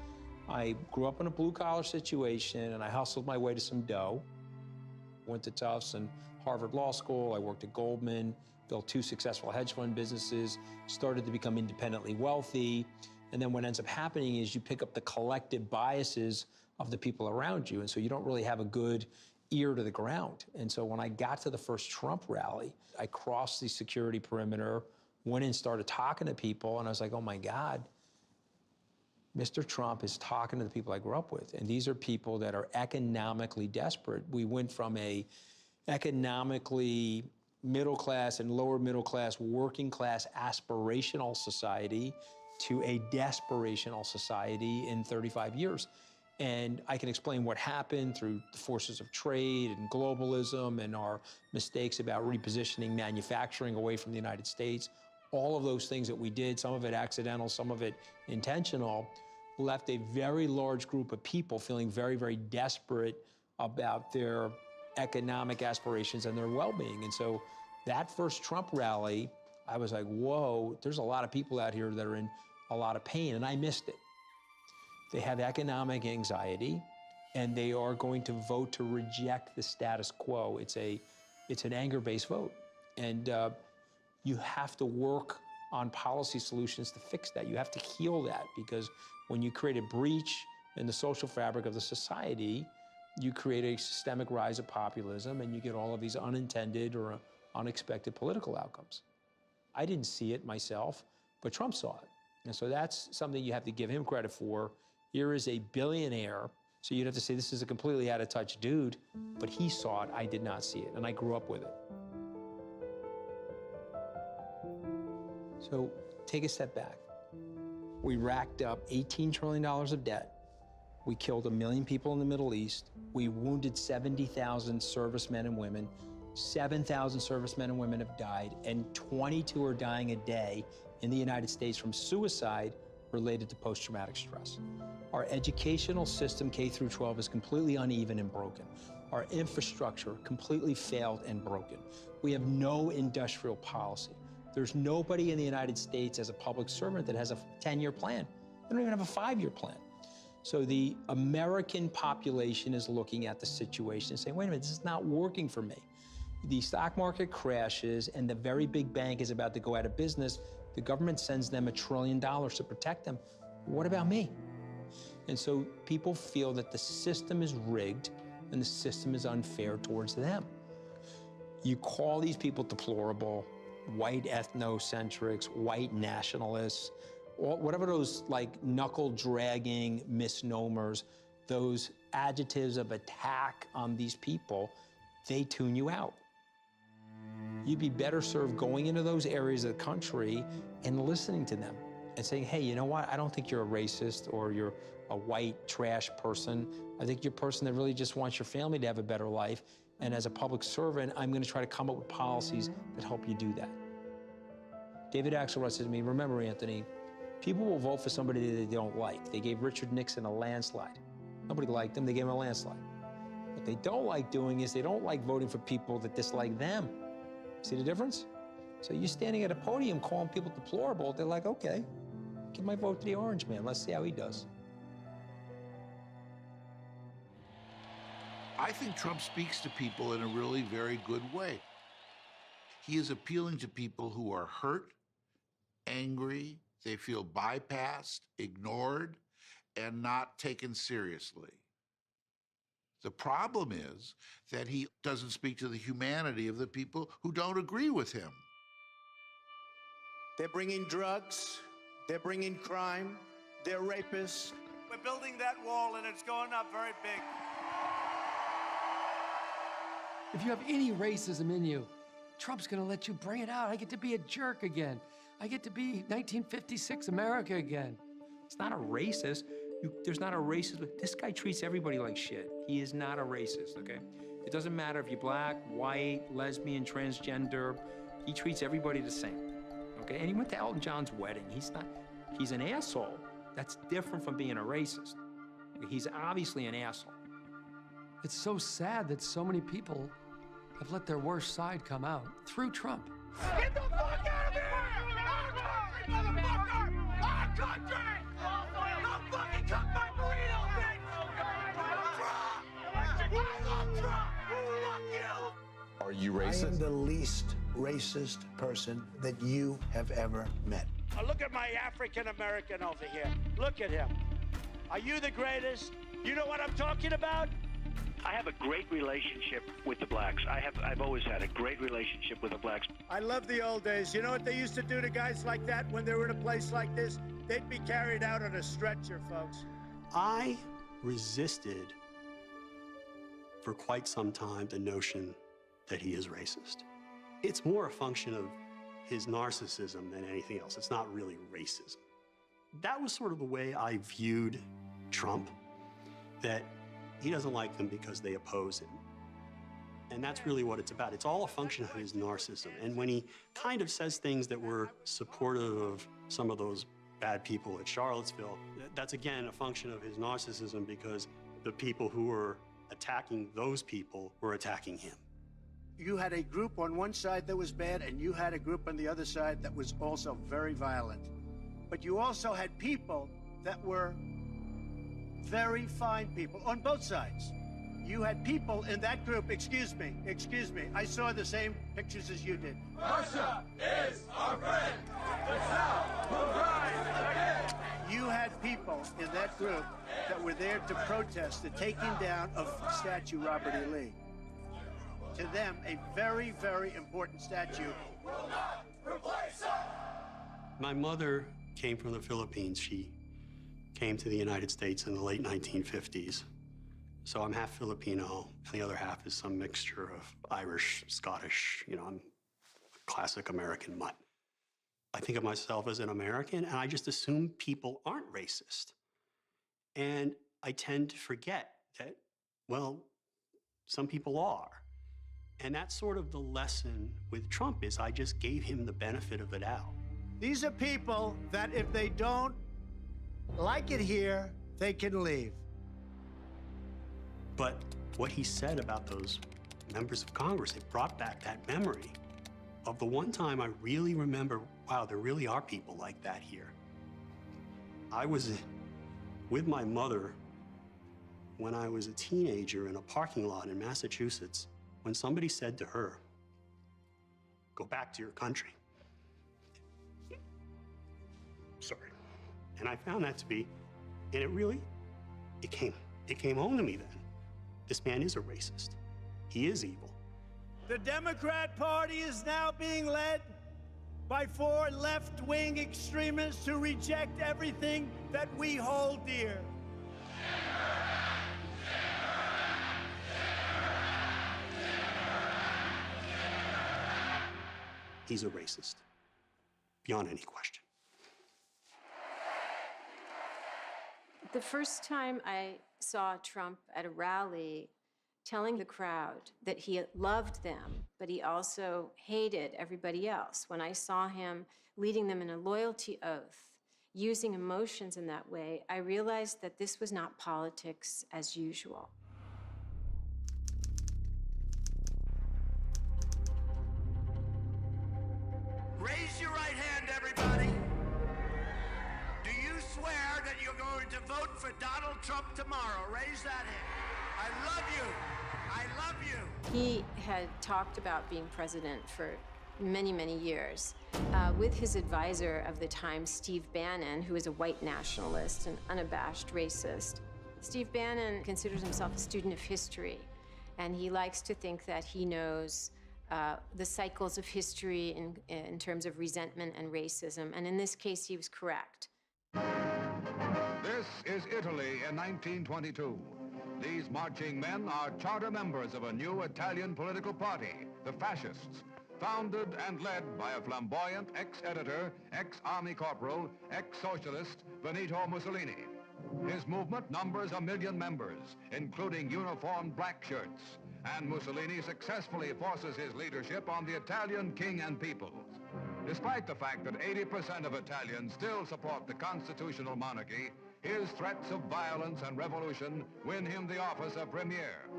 I grew up in a blue-collar situation and I hustled my way to some dough. Went to Tufts and Harvard Law School. I worked at Goldman, built 2 successful hedge fund businesses, started to become independently wealthy. And then what ends up happening is you pick up the collective biases of the people around you. And so you don't really have a good ear to the ground. And so when I got to the first Trump rally, I crossed the security perimeter, went and started talking to people, and I was like, oh my God, Mr. Trump is talking to the people I grew up with. And these are people that are economically desperate. We went from a economically middle class and lower middle class, working class, aspirational society to a desperational society in 35 years. And I can explain what happened through the forces of trade and globalism and our mistakes about repositioning manufacturing away from the United States. All of those things that we did, some of it accidental, some of it intentional, left a very large group of people feeling very, very desperate about their economic aspirations and their well-being. And so that first Trump rally, I was like, whoa, there's a lot of people out here that are in a lot of pain, and I missed it. They have economic anxiety, and they are going to vote to reject the status quo. It's an anger-based vote, and you have to work on policy solutions to fix that. You have to heal that, because when you create a breach in the social fabric of the society, you create a systemic rise of populism, and you get all of these unintended or unexpected political outcomes. I didn't see it myself, but Trump saw it. And so that's something you have to give him credit for. Here is a billionaire, so you'd have to say this is a completely out-of-touch dude, but he saw it, I did not see it, and I grew up with it. So take a step back. We racked up $18 trillion of debt. We killed 1 million people in the Middle East. We wounded 70,000 servicemen and women. 7,000 servicemen and women have died, and 22 are dying a day in the United States from suicide related to post-traumatic stress. Our educational system, K through 12, is completely uneven and broken. Our infrastructure completely failed and broken. We have no industrial policy. There's nobody in the United States as a public servant that has a 10-year plan. They don't even have a 5-year plan. So the American population is looking at the situation and saying, wait a minute, this is not working for me. The stock market crashes and the very big bank is about to go out of business. The government sends them $1 trillion to protect them. What about me? And so people feel that the system is rigged and the system is unfair towards them. You call these people deplorable, white ethnocentrics, white nationalists, or whatever those like knuckle-dragging misnomers, those adjectives of attack on these people, they tune you out. You'd be better served going into those areas of the country and listening to them and saying, hey, you know what? I don't think you're a racist or you're a white trash person. I think you're a person that really just wants your family to have a better life. And as a public servant, I'm going to try to come up with policies that help you do that. David Axelrod said to me, remember, Anthony, people will vote for somebody that they don't like. They gave Richard Nixon a landslide. Nobody liked him. They gave him a landslide. What they don't like doing is they don't like voting for people that dislike them. See the difference? So you're standing at a podium calling people deplorable. They're like, okay, give my vote to the orange man. Let's see how he does. I think Trump speaks to people in a really very good way. He is appealing to people who are hurt, angry, they feel bypassed, ignored, and not taken seriously. The problem is that he doesn't speak to the humanity of the people who don't agree with him. They're bringing drugs, they're bringing crime, they're rapists. We're building that wall and it's going up very big. If you have any racism in you, Trump's gonna let you bring it out. I get to be a jerk again. I get to be 1956 America again. It's not a racist. There's not a racist. This guy treats everybody like shit. He is not a racist, okay? It doesn't matter if you're black, white, lesbian, transgender. He treats everybody the same, okay? And he went to Elton John's wedding. He's an asshole. That's different from being a racist. He's obviously an asshole. It's so sad that so many people have let their worst side come out through Trump. Get the fuck out of here! Our country, motherfucker! Our country! Don't fucking cook my burrito, bitch! Trump! I love Trump! Fuck you! Are you racist? I am the least racist person that you have ever met. Look at my African American over here. Look at him. Are you the greatest? You know what I'm talking about? I have a great relationship with the blacks. I've always had a great relationship with the blacks. I love the old days. You know what they used to do to guys like that when they were in a place like this? They'd be carried out on a stretcher, folks. I resisted for quite some time the notion that he is racist. It's more a function of his narcissism than anything else. It's not really racism. That was sort of the way I viewed Trump, that he doesn't like them because they oppose him. And that's really what it's about. It's all a function of his narcissism. And when he kind of says things that were supportive of some of those bad people at Charlottesville, that's again a function of his narcissism, because the people who were attacking those people were attacking him. You had a group on one side that was bad, and you had a group on the other side that was also very violent. But you also had people that were very fine people on both sides. You had people in that group, excuse me, I saw the same pictures as you did. Russia is our friend. The South will rise again. You had people in that group that were there to protest the taking down of statue Robert E. Lee. To them, a very, very important statue. Will not replace us. My mother came from the Philippines. She came to the United States in the late 1950s. So I'm half Filipino, and the other half is some mixture of Irish, Scottish. You know, I'm a classic American mutt. I think of myself as an American, and I just assume people aren't racist. And I tend to forget that, well, some people are. And that's sort of the lesson with Trump is I just gave him the benefit of the doubt. These are people that if they don't like it here, they can leave. But what he said about those members of Congress, it brought back that memory of the one time I really remember, wow, there really are people like that here. I was with my mother when I was a teenager in a parking lot in Massachusetts when somebody said to her, "Go back to your country." Sorry. And I found that to be, and it came home to me then. This man is a racist. He is evil. The Democrat Party is now being led by 4 left-wing extremists who reject everything that we hold dear. He's a racist, beyond any question. The first time I saw Trump at a rally telling the crowd that he loved them, but he also hated everybody else, when I saw him leading them in a loyalty oath, using emotions in that way, I realized that this was not politics as usual. Raise your right hand, everybody. Do you swear that you're going to vote for Donald Trump tomorrow? Raise that hand. I love you. I love you. He had talked about being president for many, many years with his advisor of the time, Steve Bannon, who is a white nationalist and unabashed racist. Steve Bannon considers himself a student of history, and he likes to think that he knows the cycles of history in terms of resentment and racism, and in this case, he was correct. This is Italy in 1922. These marching men are charter members of a new Italian political party, the Fascists, founded and led by a flamboyant ex-editor, ex-army corporal, ex-socialist, Benito Mussolini. His movement numbers 1 million members, including uniformed black shirts, and Mussolini successfully forces his leadership on the Italian king and people. Despite the fact that 80% of Italians still support the constitutional monarchy, his threats of violence and revolution win him the office of premier.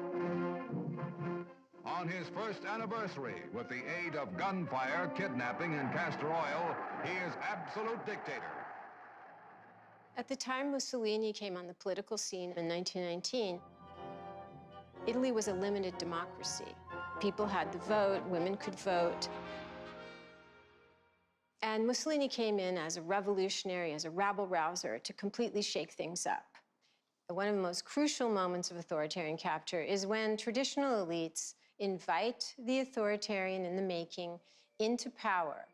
On his first anniversary, with the aid of gunfire, kidnapping, and castor oil, he is absolute dictator. At the time Mussolini came on the political scene in 1919, Italy was a limited democracy. People had the vote, women could vote. And Mussolini came in as a revolutionary, as a rabble-rouser, to completely shake things up. One of the most crucial moments of authoritarian capture is when traditional elites invite the authoritarian in the making into power.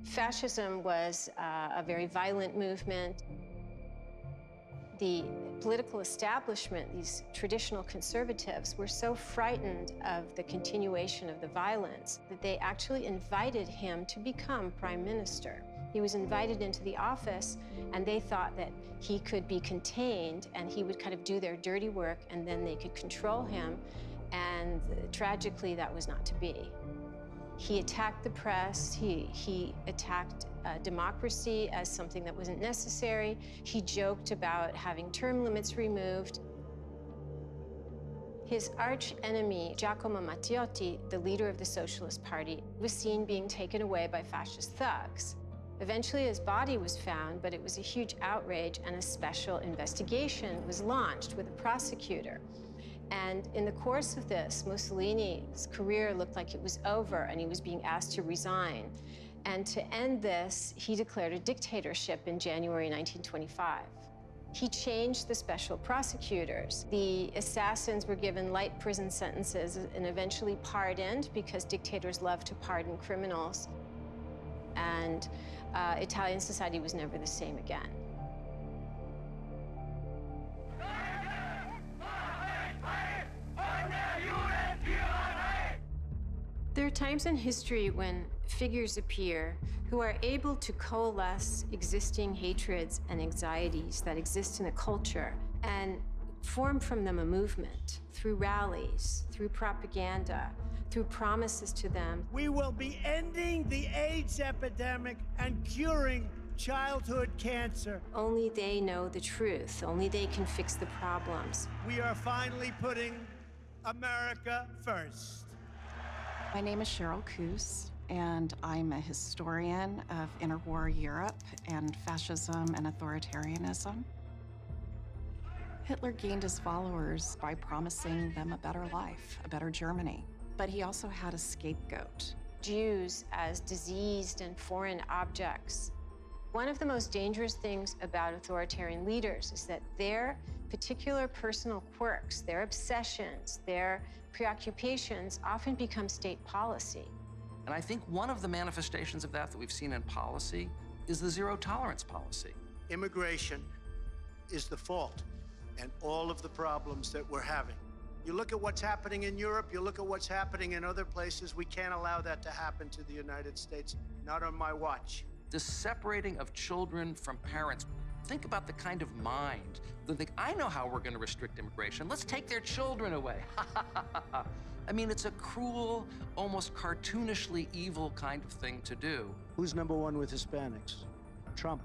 Fascism was a very violent movement. The political establishment, these traditional conservatives, were so frightened of the continuation of the violence that they actually invited him to become prime minister. He was invited into the office, and they thought that he could be contained and he would kind of do their dirty work, and then they could control him. And tragically, that was not to be. He attacked the press. He attacked democracy as something that wasn't necessary. He joked about having term limits removed. His arch enemy, Giacomo Matteotti, the leader of the Socialist Party, was seen being taken away by fascist thugs. Eventually, his body was found, but it was a huge outrage, and a special investigation was launched with a prosecutor. And in the course of this, Mussolini's career looked like it was over, and he was being asked to resign. And to end this, he declared a dictatorship in January 1925. He changed the special prosecutors. The assassins were given light prison sentences and eventually pardoned, because dictators love to pardon criminals. And Italian society was never the same again. There are times in history when figures appear who are able to coalesce existing hatreds and anxieties that exist in a culture and form from them a movement through rallies, through propaganda, through promises to them. We will be ending the AIDS epidemic and curing childhood cancer. Only they know the truth. Only they can fix the problems. We are finally putting America first. My name is Cheryl Coos, and I'm a historian of interwar Europe and fascism and authoritarianism. Hitler gained his followers by promising them a better life, a better Germany. But he also had a scapegoat. Jews as diseased and foreign objects. One of the most dangerous things about authoritarian leaders is that their particular personal quirks, their obsessions, their preoccupations often become state policy. And I think one of the manifestations of that we've seen in policy is the zero-tolerance policy. Immigration is the fault and all of the problems that we're having. You look at what's happening in Europe, you look at what's happening in other places, we can't allow that to happen to the United States, not on my watch. The separating of children from parents. Think about the kind of mind that think, I know how we're going to restrict immigration. Let's take their children away. I mean, it's a cruel, almost cartoonishly evil kind of thing to do. Who's number one with Hispanics? Trump.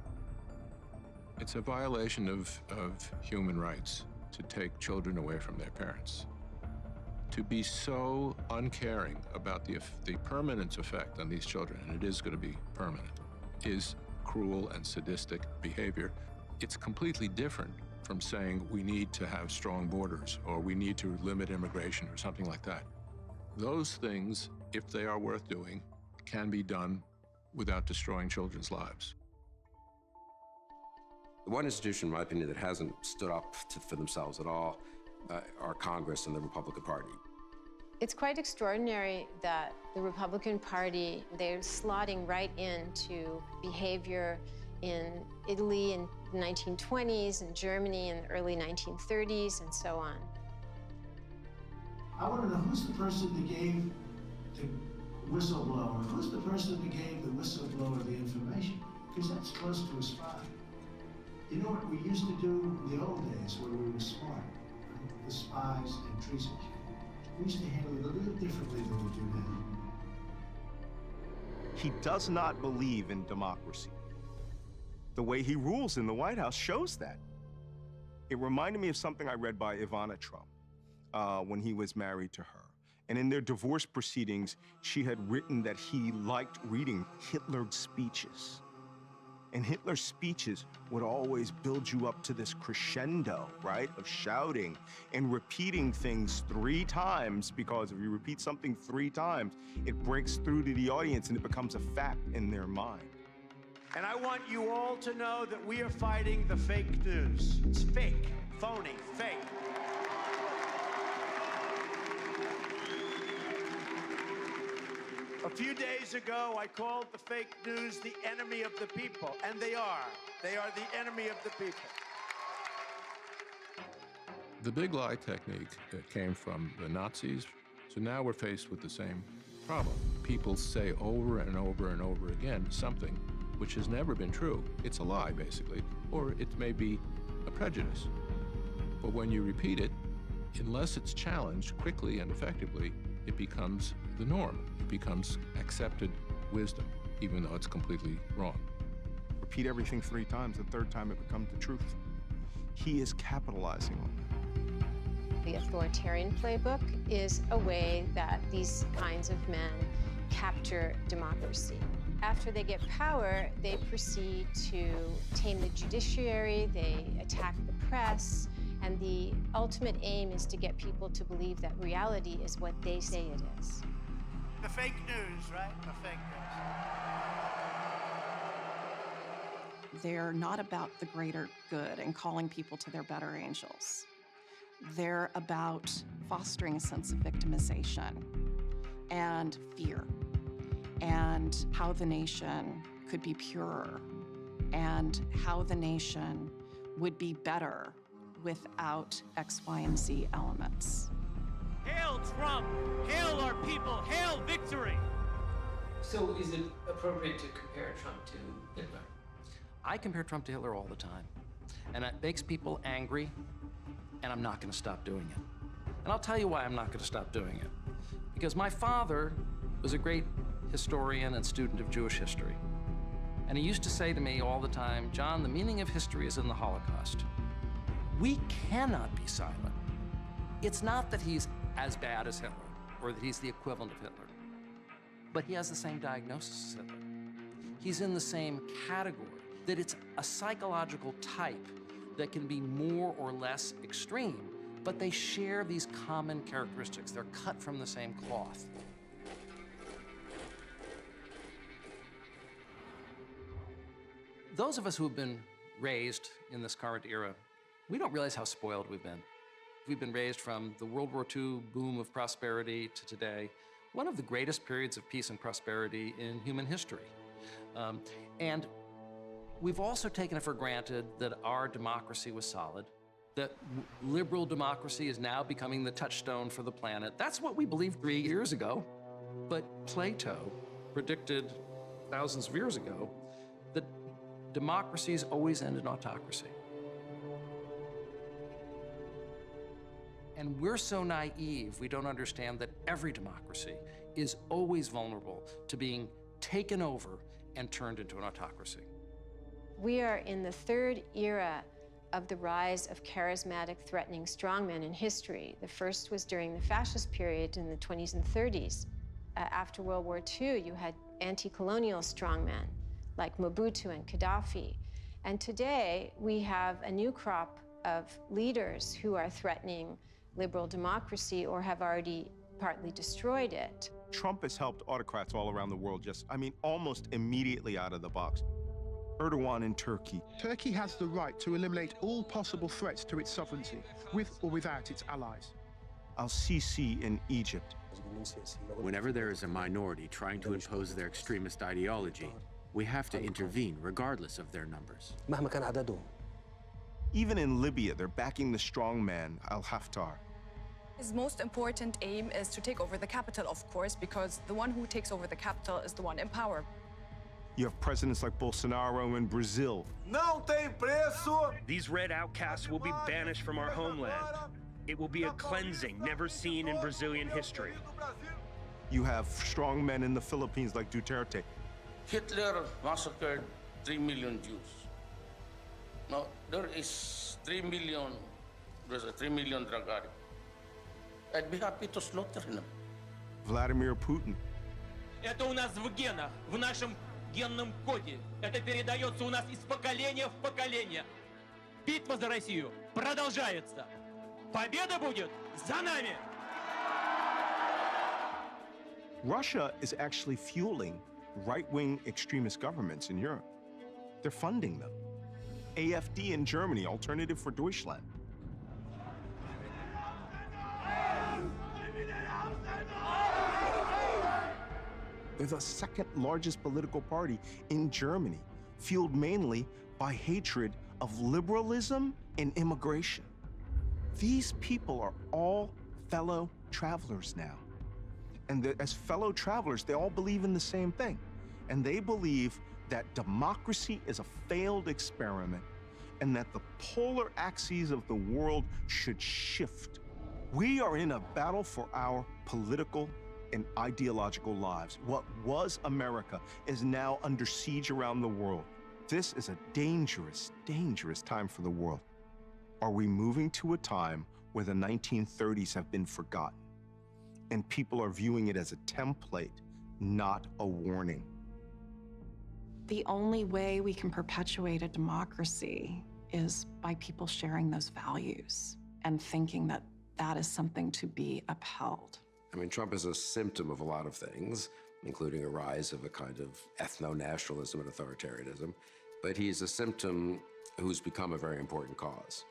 It's a violation of human rights to take children away from their parents. To be so uncaring about the permanent effect on these children, and it is going to be permanent, is cruel and sadistic behavior. It's completely different from saying we need to have strong borders or we need to limit immigration or something like that. Those things, if they are worth doing, can be done without destroying children's lives. The one institution, in my opinion, that hasn't stood up for themselves at all are Congress and the Republican Party. It's quite extraordinary that the Republican Party, they're slotting right into behavior in Italy in the 1920s and Germany in the early 1930s and so on. I want to know who's the person that gave the whistleblower, who's the person that gave the whistleblower the information, because that's close to a spy. You know what we used to do in the old days when we were smart, the spies and treason? We used to handle it a little differently than we do now. He does not believe in democracy. The way he rules in the White House shows that. It reminded me of something I read by Ivana Trump when he was married to her. And in their divorce proceedings, she had written that he liked reading Hitler's speeches. And Hitler's speeches would always build you up to this crescendo, right, of shouting and repeating things 3 times, because if you repeat something 3 times, it breaks through to the audience and it becomes a fact in their mind. And I want you all to know that we are fighting the fake news. It's fake, phony, fake. A few days ago, I called the fake news the enemy of the people, and they are. They are the enemy of the people. The big lie technique that came from the Nazis, so now we're faced with the same problem. People say over and over and over again something which has never been true. It's a lie, basically, or it may be a prejudice. But when you repeat it, unless it's challenged quickly and effectively, it becomes the norm. It becomes accepted wisdom, even though it's completely wrong. Repeat everything 3 times, the 3rd time it becomes the truth. He is capitalizing on that. The authoritarian playbook is a way that these kinds of men capture democracy. After they get power, they proceed to tame the judiciary, they attack the press, and the ultimate aim is to get people to believe that reality is what they say it is. The fake news, right? The fake news. They're not about the greater good and calling people to their better angels. They're about fostering a sense of victimization and fear, and how the nation could be purer, and how the nation would be better without X, Y, and Z elements. Hail Trump! Hail our people! Hail victory! So is it appropriate to compare Trump to Hitler? I compare Trump to Hitler all the time. And it makes people angry, and I'm not gonna stop doing it. And I'll tell you why I'm not gonna stop doing it. Because my father was a great historian and student of Jewish history. And he used to say to me all the time, John, the meaning of history is in the Holocaust. We cannot be silent. It's not that he's as bad as Hitler, or that he's the equivalent of Hitler, but he has the same diagnosis as Hitler. He's in the same category, that it's a psychological type that can be more or less extreme, but they share these common characteristics. They're cut from the same cloth. Those of us who have been raised in this current era, we don't realize how spoiled we've been. We've been raised from the World War II boom of prosperity to today, one of the greatest periods of peace and prosperity in human history. And we've also taken it for granted that our democracy was solid, that liberal democracy is now becoming the touchstone for the planet. That's what we believed 3 years ago. But Plato predicted thousands of years ago that democracies always end in autocracy. And we're so naive, we don't understand that every democracy is always vulnerable to being taken over and turned into an autocracy. We are in the third era of the rise of charismatic, threatening strongmen in history. The first was during the fascist period in the 20s and 30s. After World War II, you had anti-colonial strongmen like Mobutu and Gaddafi. And today, we have a new crop of leaders who are threatening liberal democracy or have already partly destroyed it. Trump has helped autocrats all around the world almost immediately out of the box. Erdogan in Turkey. Turkey has the right to eliminate all possible threats to its sovereignty, with or without its allies. Al-Sisi in Egypt. Whenever there is a minority trying to impose their extremist ideology, we have to intervene regardless of their numbers. Even in Libya, they're backing the strongman, Al-Haftar. His most important aim is to take over the capital, of course, because the one who takes over the capital is the one in power. You have presidents like Bolsonaro in Brazil. These red outcasts will be banished from our homeland. It will be a cleansing never seen in Brazilian history. You have strong men in the Philippines like Duterte. Hitler massacred 3 million Jews. Now, there is 3 million, there's a 3 million drug addicts. I'd be happy to slaughter them. Vladimir Putin. Это у нас в генах, в нашем генном коде. Это передается у нас из поколения в поколение. Битва за Россию продолжается. Победа будет за нами! Russia is actually fueling right-wing extremist governments in Europe. They're funding them. AfD in Germany, Alternative for Deutschland. They're the second largest political party in Germany, fueled mainly by hatred of liberalism and immigration. These people are all fellow travelers now. And as fellow travelers, they all believe in the same thing. And they believe that democracy is a failed experiment and that the polar axes of the world should shift. We are in a battle for our political and ideological lives. What was America is now under siege around the world. This is a dangerous, dangerous time for the world. Are we moving to a time where the 1930s have been forgotten and people are viewing it as a template, not a warning? The only way we can perpetuate a democracy is by people sharing those values and thinking that that is something to be upheld. I mean, Trump is a symptom of a lot of things, including a rise of a kind of ethno-nationalism and authoritarianism, but he's a symptom who's become a very important cause.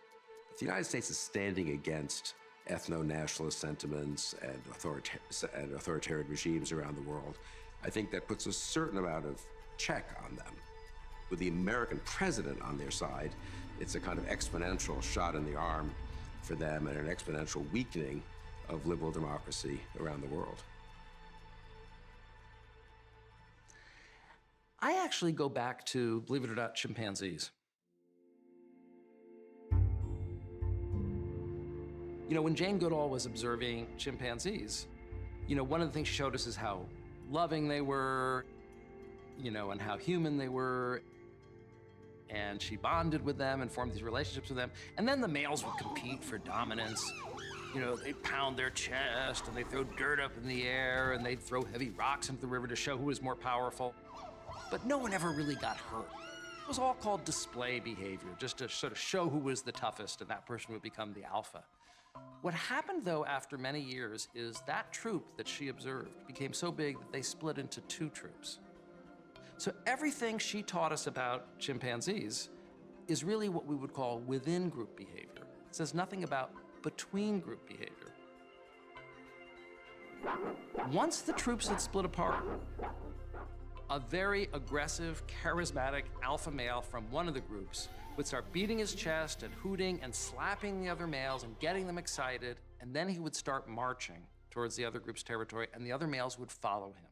If the United States is standing against ethno-nationalist sentiments and authoritarian regimes around the world, I think that puts a certain amount of check on them. With the American president on their side, it's a kind of exponential shot in the arm for them and an exponential weakening of liberal democracy around the world. I actually go back to, believe it or not, chimpanzees. You know, when Jane Goodall was observing chimpanzees, you know, one of the things she showed us is how loving they were, you know, and how human they were. And she bonded with them and formed these relationships with them. And then the males would compete for dominance. You know, they'd pound their chest and they'd throw dirt up in the air and they'd throw heavy rocks into the river to show who was more powerful. But no one ever really got hurt. It was all called display behavior, just to sort of show who was the toughest and that person would become the alpha. What happened, though, after many years is that troop that she observed became so big that they split into two troops. So everything she taught us about chimpanzees is really what we would call within group behavior. It says nothing about between group behavior. Once the troops had split apart, a very aggressive, charismatic alpha male from one of the groups would start beating his chest and hooting and slapping the other males and getting them excited, and then he would start marching towards the other group's territory, and the other males would follow him.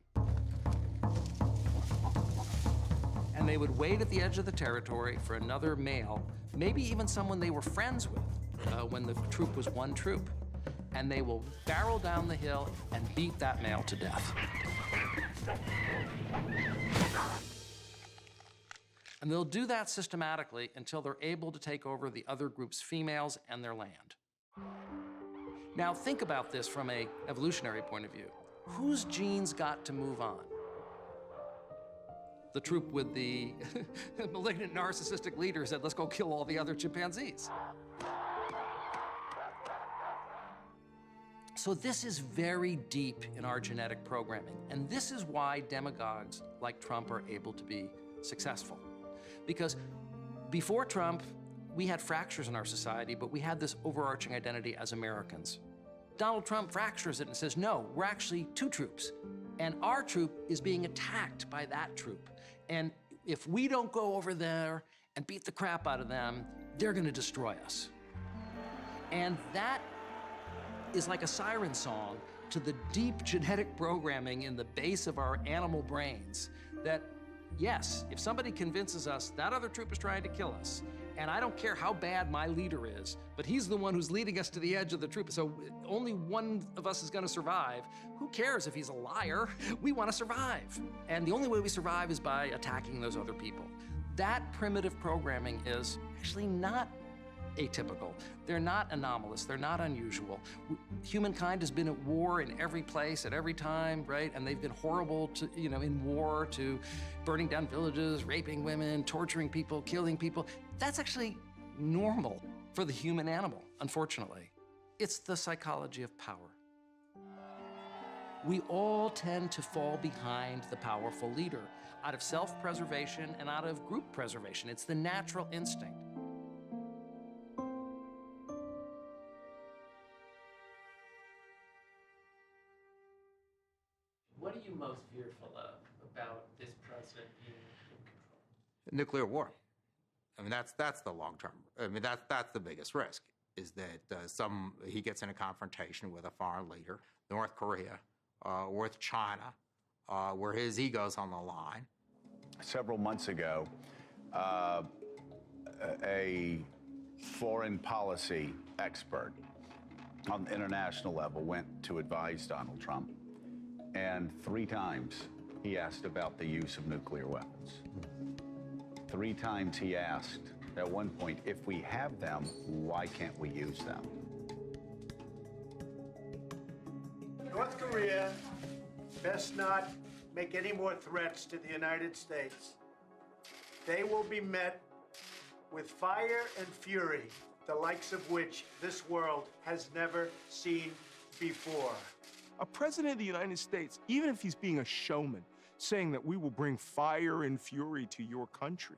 And they would wait at the edge of the territory for another male, maybe even someone they were friends with when the troop was one troop. And they will barrel down the hill and beat that male to death. And they'll do that systematically until they're able to take over the other group's females and their land. Now think about this from an evolutionary point of view. Whose genes got to move on? The troop with the malignant narcissistic leader said, let's go kill all the other chimpanzees. So this is very deep in our genetic programming. And this is why demagogues like Trump are able to be successful. Because before Trump, we had fractures in our society, but we had this overarching identity as Americans. Donald Trump fractures it and says, no, we're actually two troops. And our troop is being attacked by that troop. And if we don't go over there and beat the crap out of them, they're gonna destroy us. And that is like a siren song to the deep genetic programming in the base of our animal brains that, yes, if somebody convinces us that other troop is trying to kill us, and I don't care how bad my leader is, but he's the one who's leading us to the edge of the troop, so only one of us is gonna survive. Who cares if he's a liar? We wanna survive. And the only way we survive is by attacking those other people. That primitive programming is actually not atypical. They're not anomalous, they're not unusual. Humankind has been at war in every place, at every time, right? And they've been horrible to, you know, in war, to burning down villages, raping women, torturing people, killing people. That's actually normal for the human animal, unfortunately. It's the psychology of power. We all tend to fall behind the powerful leader out of self-preservation and out of group preservation. It's the natural instinct. What are you most fearful of about this president being in control? Nuclear war. I mean, that's the long term. I mean, that's the biggest risk, is that he gets in a confrontation with a foreign leader, North Korea, or with China, where his ego's on the line. Several months ago, a foreign policy expert on the international level went to advise Donald Trump, and 3 times he asked about the use of nuclear weapons. 3 times he asked, at one point, if we have them, why can't we use them? North Korea best not make any more threats to the United States. They will be met with fire and fury, the likes of which this world has never seen before. A president of the United States, even if he's being a showman, saying that we will bring fire and fury to your country,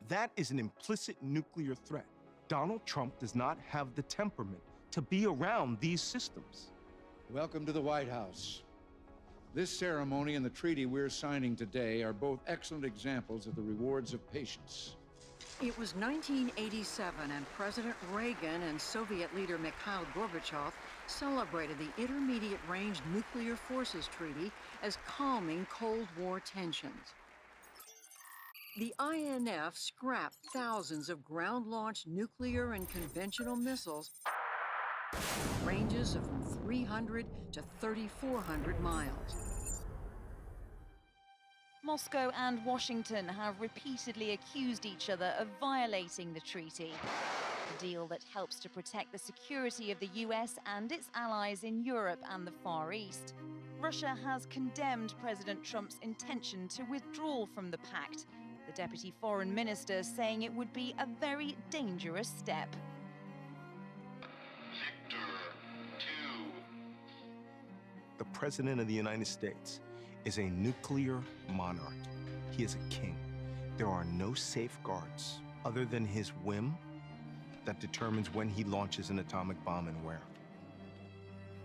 that is an implicit nuclear threat. Donald Trump does not have the temperament to be around these systems. Welcome to the White House. This ceremony and the treaty we're signing today are both excellent examples of the rewards of patience. It was 1987, and President Reagan and Soviet leader Mikhail Gorbachev celebrated the Intermediate Range Nuclear Forces Treaty as calming Cold War tensions. The INF scrapped thousands of ground-launched nuclear and conventional missiles, ranges of from 300 to 3,400 miles. Moscow and Washington have repeatedly accused each other of violating the treaty, a deal that helps to protect the security of the US and its allies in Europe and the Far East. Russia has condemned President Trump's intention to withdraw from the pact, the deputy foreign minister saying it would be a very dangerous step. The President of the United States is a nuclear monarch. He is a king. There are no safeguards other than his whim that determines when he launches an atomic bomb and where.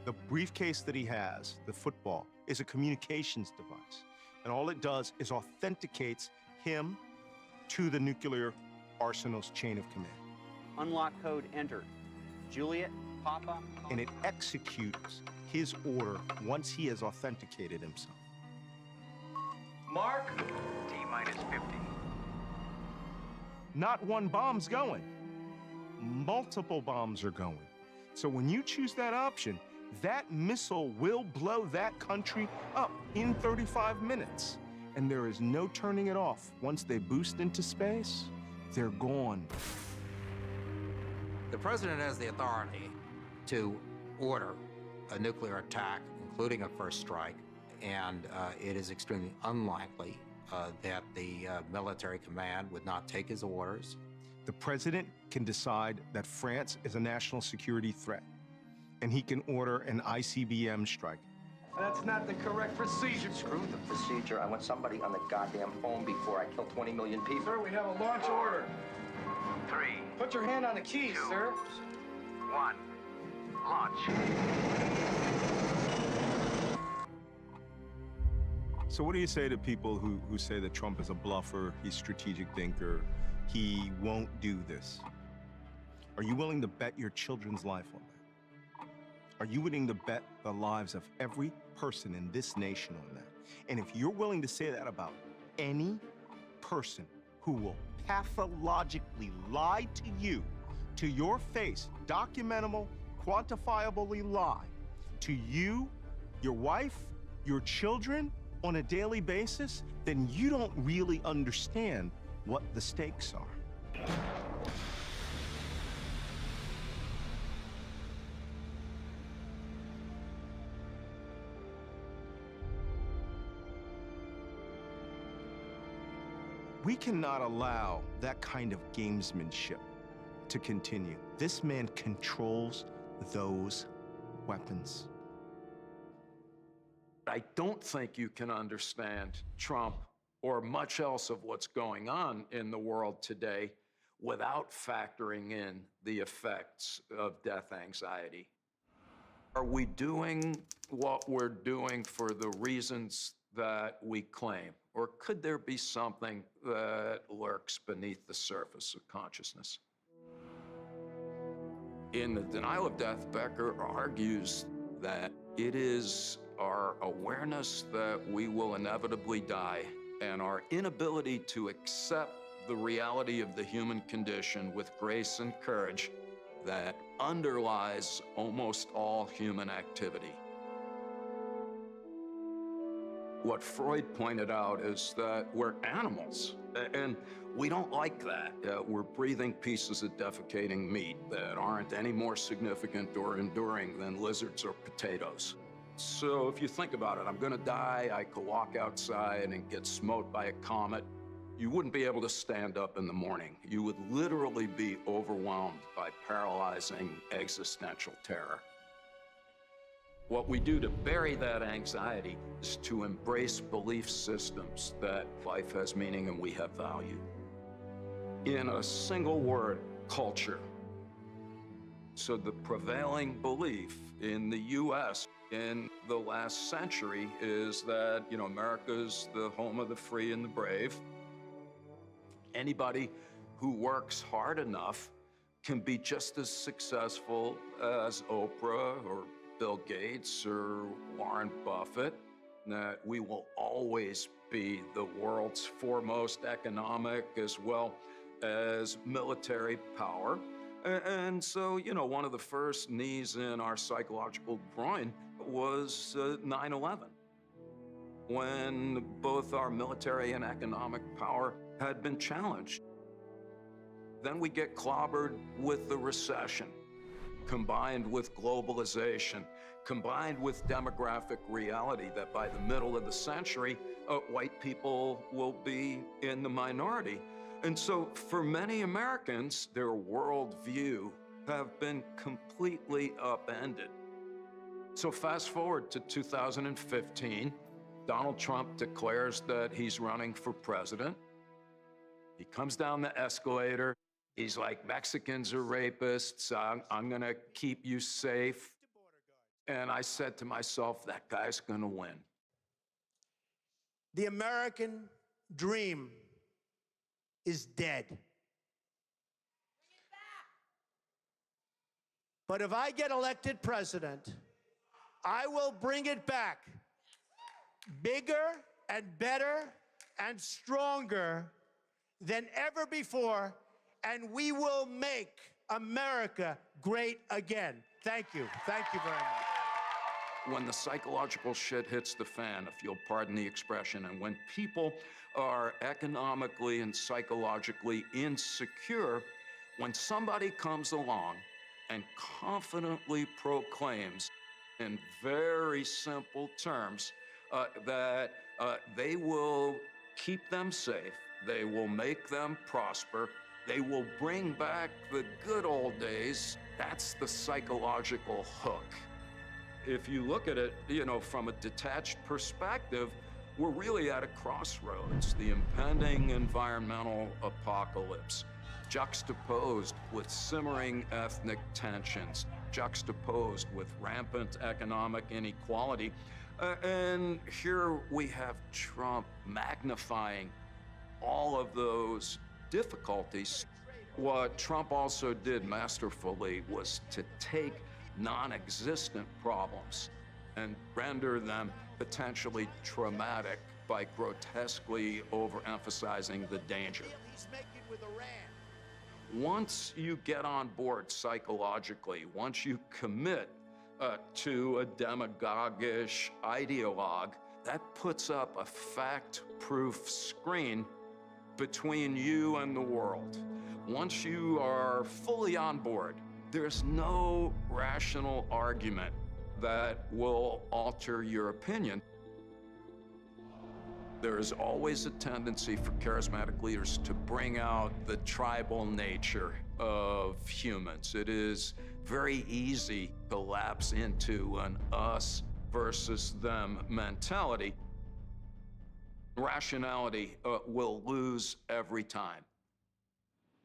The briefcase that he has, the football, is a communications device. And all it does is authenticates him to the nuclear arsenal's chain of command. Unlock code entered. Juliet, Papa. And it executes his order once he has authenticated himself. Mark. T-minus 50. Not one bomb's going. Multiple bombs are going. So when you choose that option, that missile will blow that country up in 35 minutes. And there is no turning it off. Once they boost into space, they're gone. The president has the authority to order a nuclear attack, including a first strike, and it is extremely unlikely that the military command would not take his orders. The president can decide that France is a national security threat, and he can order an ICBM strike. That's not the correct procedure. Screw the procedure. I want somebody on the goddamn phone before I kill 20 million people. Sir, we have a launch order. 3. Put your hand on the keys, 2, sir. 1. Launch. So what do you say to people who say that Trump is a bluffer, he's a strategic thinker, he won't do this? Are you willing to bet your children's life on that? Are you willing to bet the lives of every person in this nation on that? And if you're willing to say that about any person who will pathologically lie to you, to your face, documentable, quantifiably lie to you, your wife, your children on a daily basis, then you don't really understand what the stakes are. We cannot allow that kind of gamesmanship to continue. This man controls those weapons. I don't think you can understand Trump or much else of what's going on in the world today without factoring in the effects of death anxiety. Are we doing what we're doing for the reasons that we claim? Or could there be something that lurks beneath the surface of consciousness? In The Denial of Death, Becker argues that it is our awareness that we will inevitably die and our inability to accept the reality of the human condition with grace and courage that underlies almost all human activity. What Freud pointed out is that we're animals, and we don't like that. We're breathing pieces of defecating meat that aren't any more significant or enduring than lizards or potatoes. So if you think about it, I'm gonna die, I could walk outside and get smote by a comet. You wouldn't be able to stand up in the morning. You would literally be overwhelmed by paralyzing existential terror. What we do to bury that anxiety is to embrace belief systems that life has meaning and we have value. In a single word, culture. So the prevailing belief in the U.S. in the last century is that, America's the home of the free and the brave. Anybody who works hard enough can be just as successful as Oprah or Bill Gates or Warren Buffett, that we will always be the world's foremost economic as well as military power. And so, one of the first knees in our psychological groin was 9/11, when both our military and economic power had been challenged. Then we get clobbered with the recession, combined with globalization, combined with demographic reality that by the middle of the century, white people will be in the minority. And so for many Americans, their worldview have been completely upended. So fast forward to 2015, Donald Trump declares that he's running for president. He comes down the escalator. He's like, Mexicans are rapists. I'm gonna keep you safe. And I said to myself, that guy's gonna win. The American dream is dead. But if I get elected president, I will bring it back bigger and better and stronger than ever before, and we will make America great again. Thank you. Thank you very much. When the psychological shit hits the fan, if you'll pardon the expression, and when people are economically and psychologically insecure, when somebody comes along and confidently proclaims in very simple terms that they will keep them safe, they will make them prosper, they will bring back the good old days, that's the psychological hook. If you look at it, from a detached perspective, we're really at a crossroads. The impending environmental apocalypse, juxtaposed with simmering ethnic tensions, juxtaposed with rampant economic inequality. And here we have Trump magnifying all of those difficulties. What Trump also did masterfully was to take non-existent problems and render them potentially traumatic by grotesquely overemphasizing the danger. Once you get on board psychologically, once you commit to a demagogish ideologue, that puts up a fact-proof screen between you and the world. Once you are fully on board, there's no rational argument that will alter your opinion. There is always a tendency for charismatic leaders to bring out the tribal nature of humans. It is very easy to lapse into an us versus them mentality. Rationality will lose every time.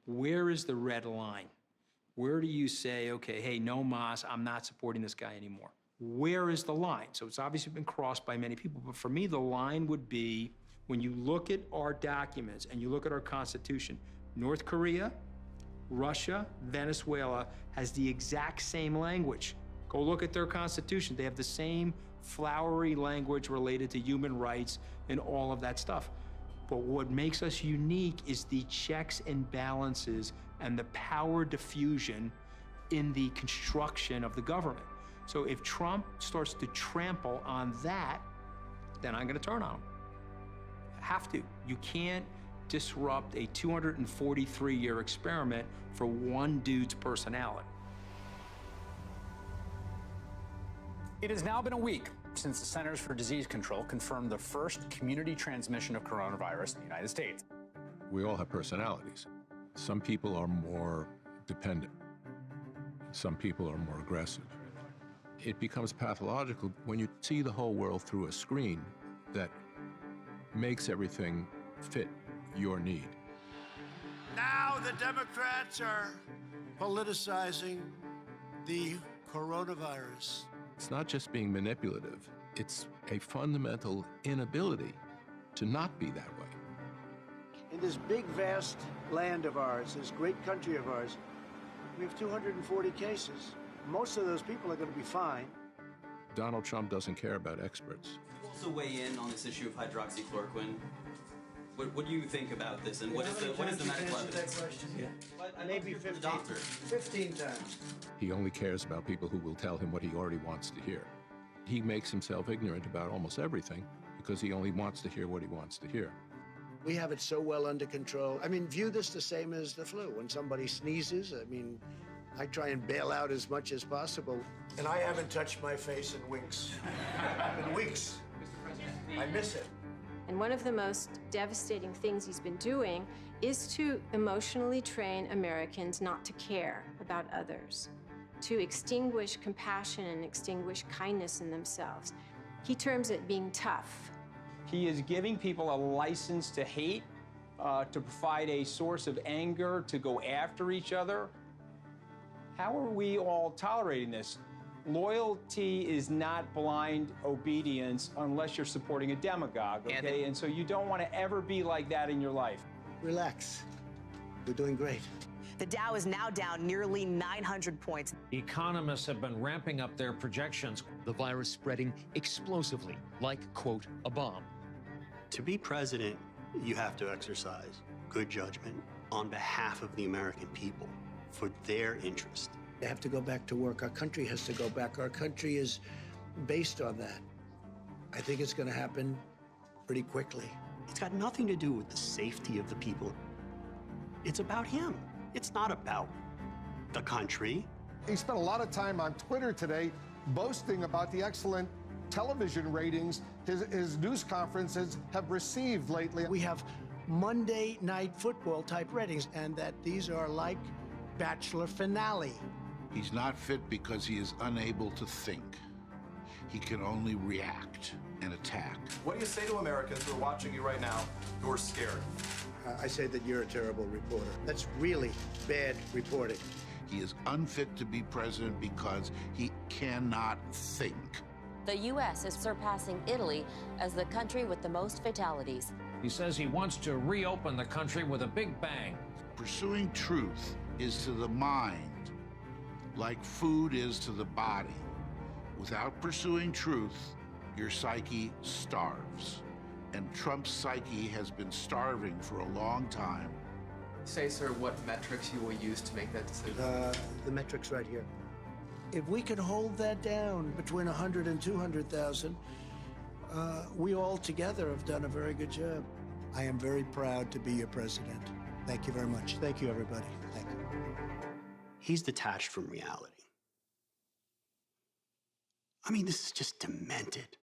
Where is the red line? Where do you say, okay, hey, no mas, I'm not supporting this guy anymore? Where is the line? So it's obviously been crossed by many people, but for me, the line would be when you look at our documents and you look at our Constitution, North Korea, Russia, Venezuela has the exact same language. Go look at their Constitution. They have the same flowery language related to human rights and all of that stuff. But what makes us unique is the checks and balances and the power diffusion in the construction of the government. So if Trump starts to trample on that, then I'm gonna turn on him. Have to. You can't disrupt a 243-year experiment for one dude's personality. It has now been a week since the Centers for Disease Control confirmed the first community transmission of coronavirus in the United States. We all have personalities. Some people are more dependent. Some people are more aggressive. It becomes pathological when you see the whole world through a screen that makes everything fit your need. Now the Democrats are politicizing the coronavirus. It's not just being manipulative, it's a fundamental inability to not be that way. In this big, vast land of ours, this great country of ours, we have 240 cases. Most of those people are going to be fine. Donald Trump doesn't care about experts. You also weigh in on this issue of hydroxychloroquine. What do you think about this, and what is the medical evidence? Maybe 15 times. He only cares about people who will tell him what he already wants to hear. He makes himself ignorant about almost everything because he only wants to hear what he wants to hear. We have it so well under control. I mean, view this the same as the flu. When somebody sneezes, I mean, I try and bail out as much as possible. And I haven't touched my face in weeks. In weeks. I miss it. And one of the most devastating things he's been doing is to emotionally train Americans not to care about others, to extinguish compassion and extinguish kindness in themselves. He terms it being tough. He is giving people a license to hate, to provide a source of anger, to go after each other. How are we all tolerating this? Loyalty is not blind obedience unless you're supporting a demagogue, okay? And so you don't want to ever be like that in your life. Relax. We're doing great. The Dow is now down nearly 900 points. Economists have been ramping up their projections. The virus spreading explosively, like, quote, a bomb. To be president, you have to exercise good judgment on behalf of the American people for their interest. They have to go back to work. Our country has to go back. Our country is based on that. I think it's going to happen pretty quickly. It's got nothing to do with the safety of the people. It's about him. It's not about the country. He spent a lot of time on Twitter today boasting about the excellent television ratings his news conferences have received lately. We have Monday Night Football type ratings, and that these are like Bachelor finale. He's not fit because he is unable to think. He can only react and attack. What do you say to Americans who are watching you right now who are scared? I say that you're a terrible reporter. That's really bad reporting. He is unfit to be president because he cannot think. The U.S. is surpassing Italy as the country with the most fatalities. He says he wants to reopen the country with a big bang. Pursuing truth is to the mind like food is to the body. Without pursuing truth, your psyche starves. And Trump's psyche has been starving for a long time. Say, sir, what metrics you will use to make that decision? The metrics right here. If we could hold that down between 100 and 200,000, we all together have done a very good job. I am very proud to be your president. Thank you very much. Thank you, everybody. Thank you. He's detached from reality. I mean, this is just demented.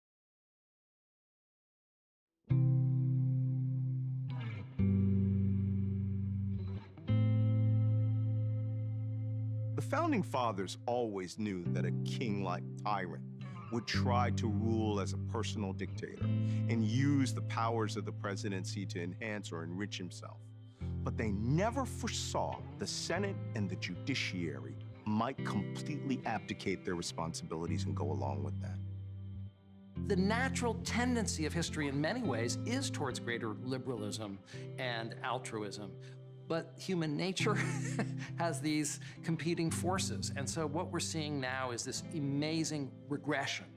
The Founding Fathers always knew that a king-like tyrant would try to rule as a personal dictator and use the powers of the presidency to enhance or enrich himself. But they never foresaw the Senate and the judiciary might completely abdicate their responsibilities and go along with that. The natural tendency of history in many ways is towards greater liberalism and altruism. But human nature has these competing forces. And so what we're seeing now is this amazing regression,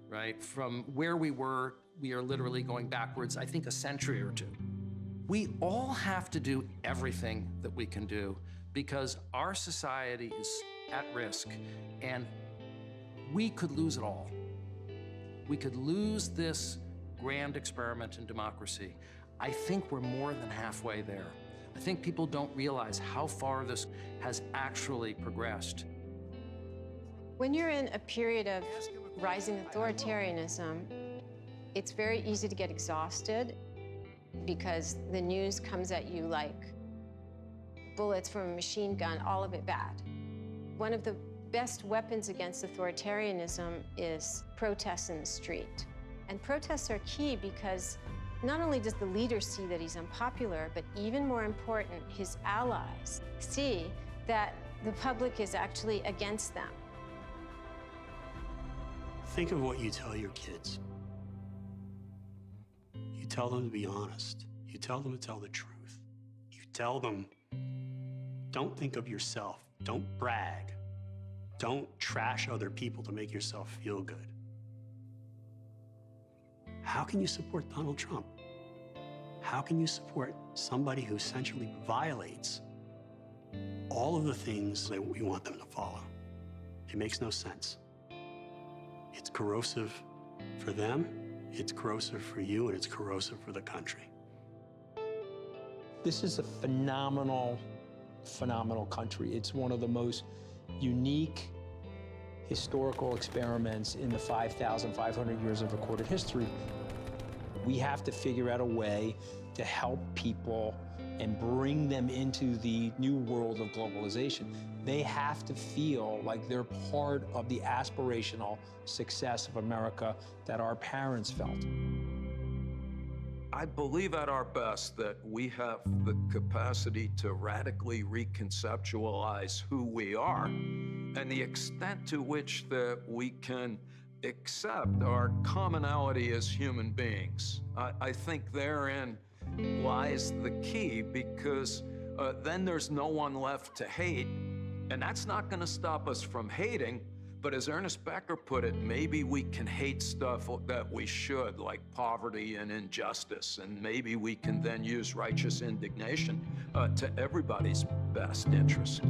right? From where we were, we are literally going backwards, I think, a century or two. We all have to do everything that we can do because our society is at risk and we could lose it all. We could lose this grand experiment in democracy. I think we're more than halfway there. I think people don't realize how far this has actually progressed. When you're in a period of rising authoritarianism, it's very easy to get exhausted. because the news comes at you like bullets from a machine gun, all of it bad. One of the best weapons against authoritarianism is protests in the street. And protests are key because not only does the leader see that he's unpopular, but even more important, his allies see that the public is actually against them. Think of what you tell your kids. You tell them to be honest. You tell them to tell the truth. You tell them, don't think of yourself. Don't brag. Don't trash other people to make yourself feel good. How can you support Donald Trump? How can you support somebody who essentially violates all of the things that we want them to follow? It makes no sense. It's corrosive for them, it's corrosive for you, and it's corrosive for the country. This is a phenomenal country. It's one of the most unique historical experiments in the 5,500 years of recorded history. We have to figure out a way to help people and bring them into the new world of globalization. They have to feel like they're part of the aspirational success of America that our parents felt. I believe at our best that we have the capacity to radically reconceptualize who we are and the extent to which that we can accept our commonality as human beings. I think therein lies the key, because then there's no one left to hate, and that's not going to stop us from hating. But as Ernest Becker put it, maybe we can hate stuff that we should, like poverty and injustice, and maybe we can then use righteous indignation to everybody's best interest.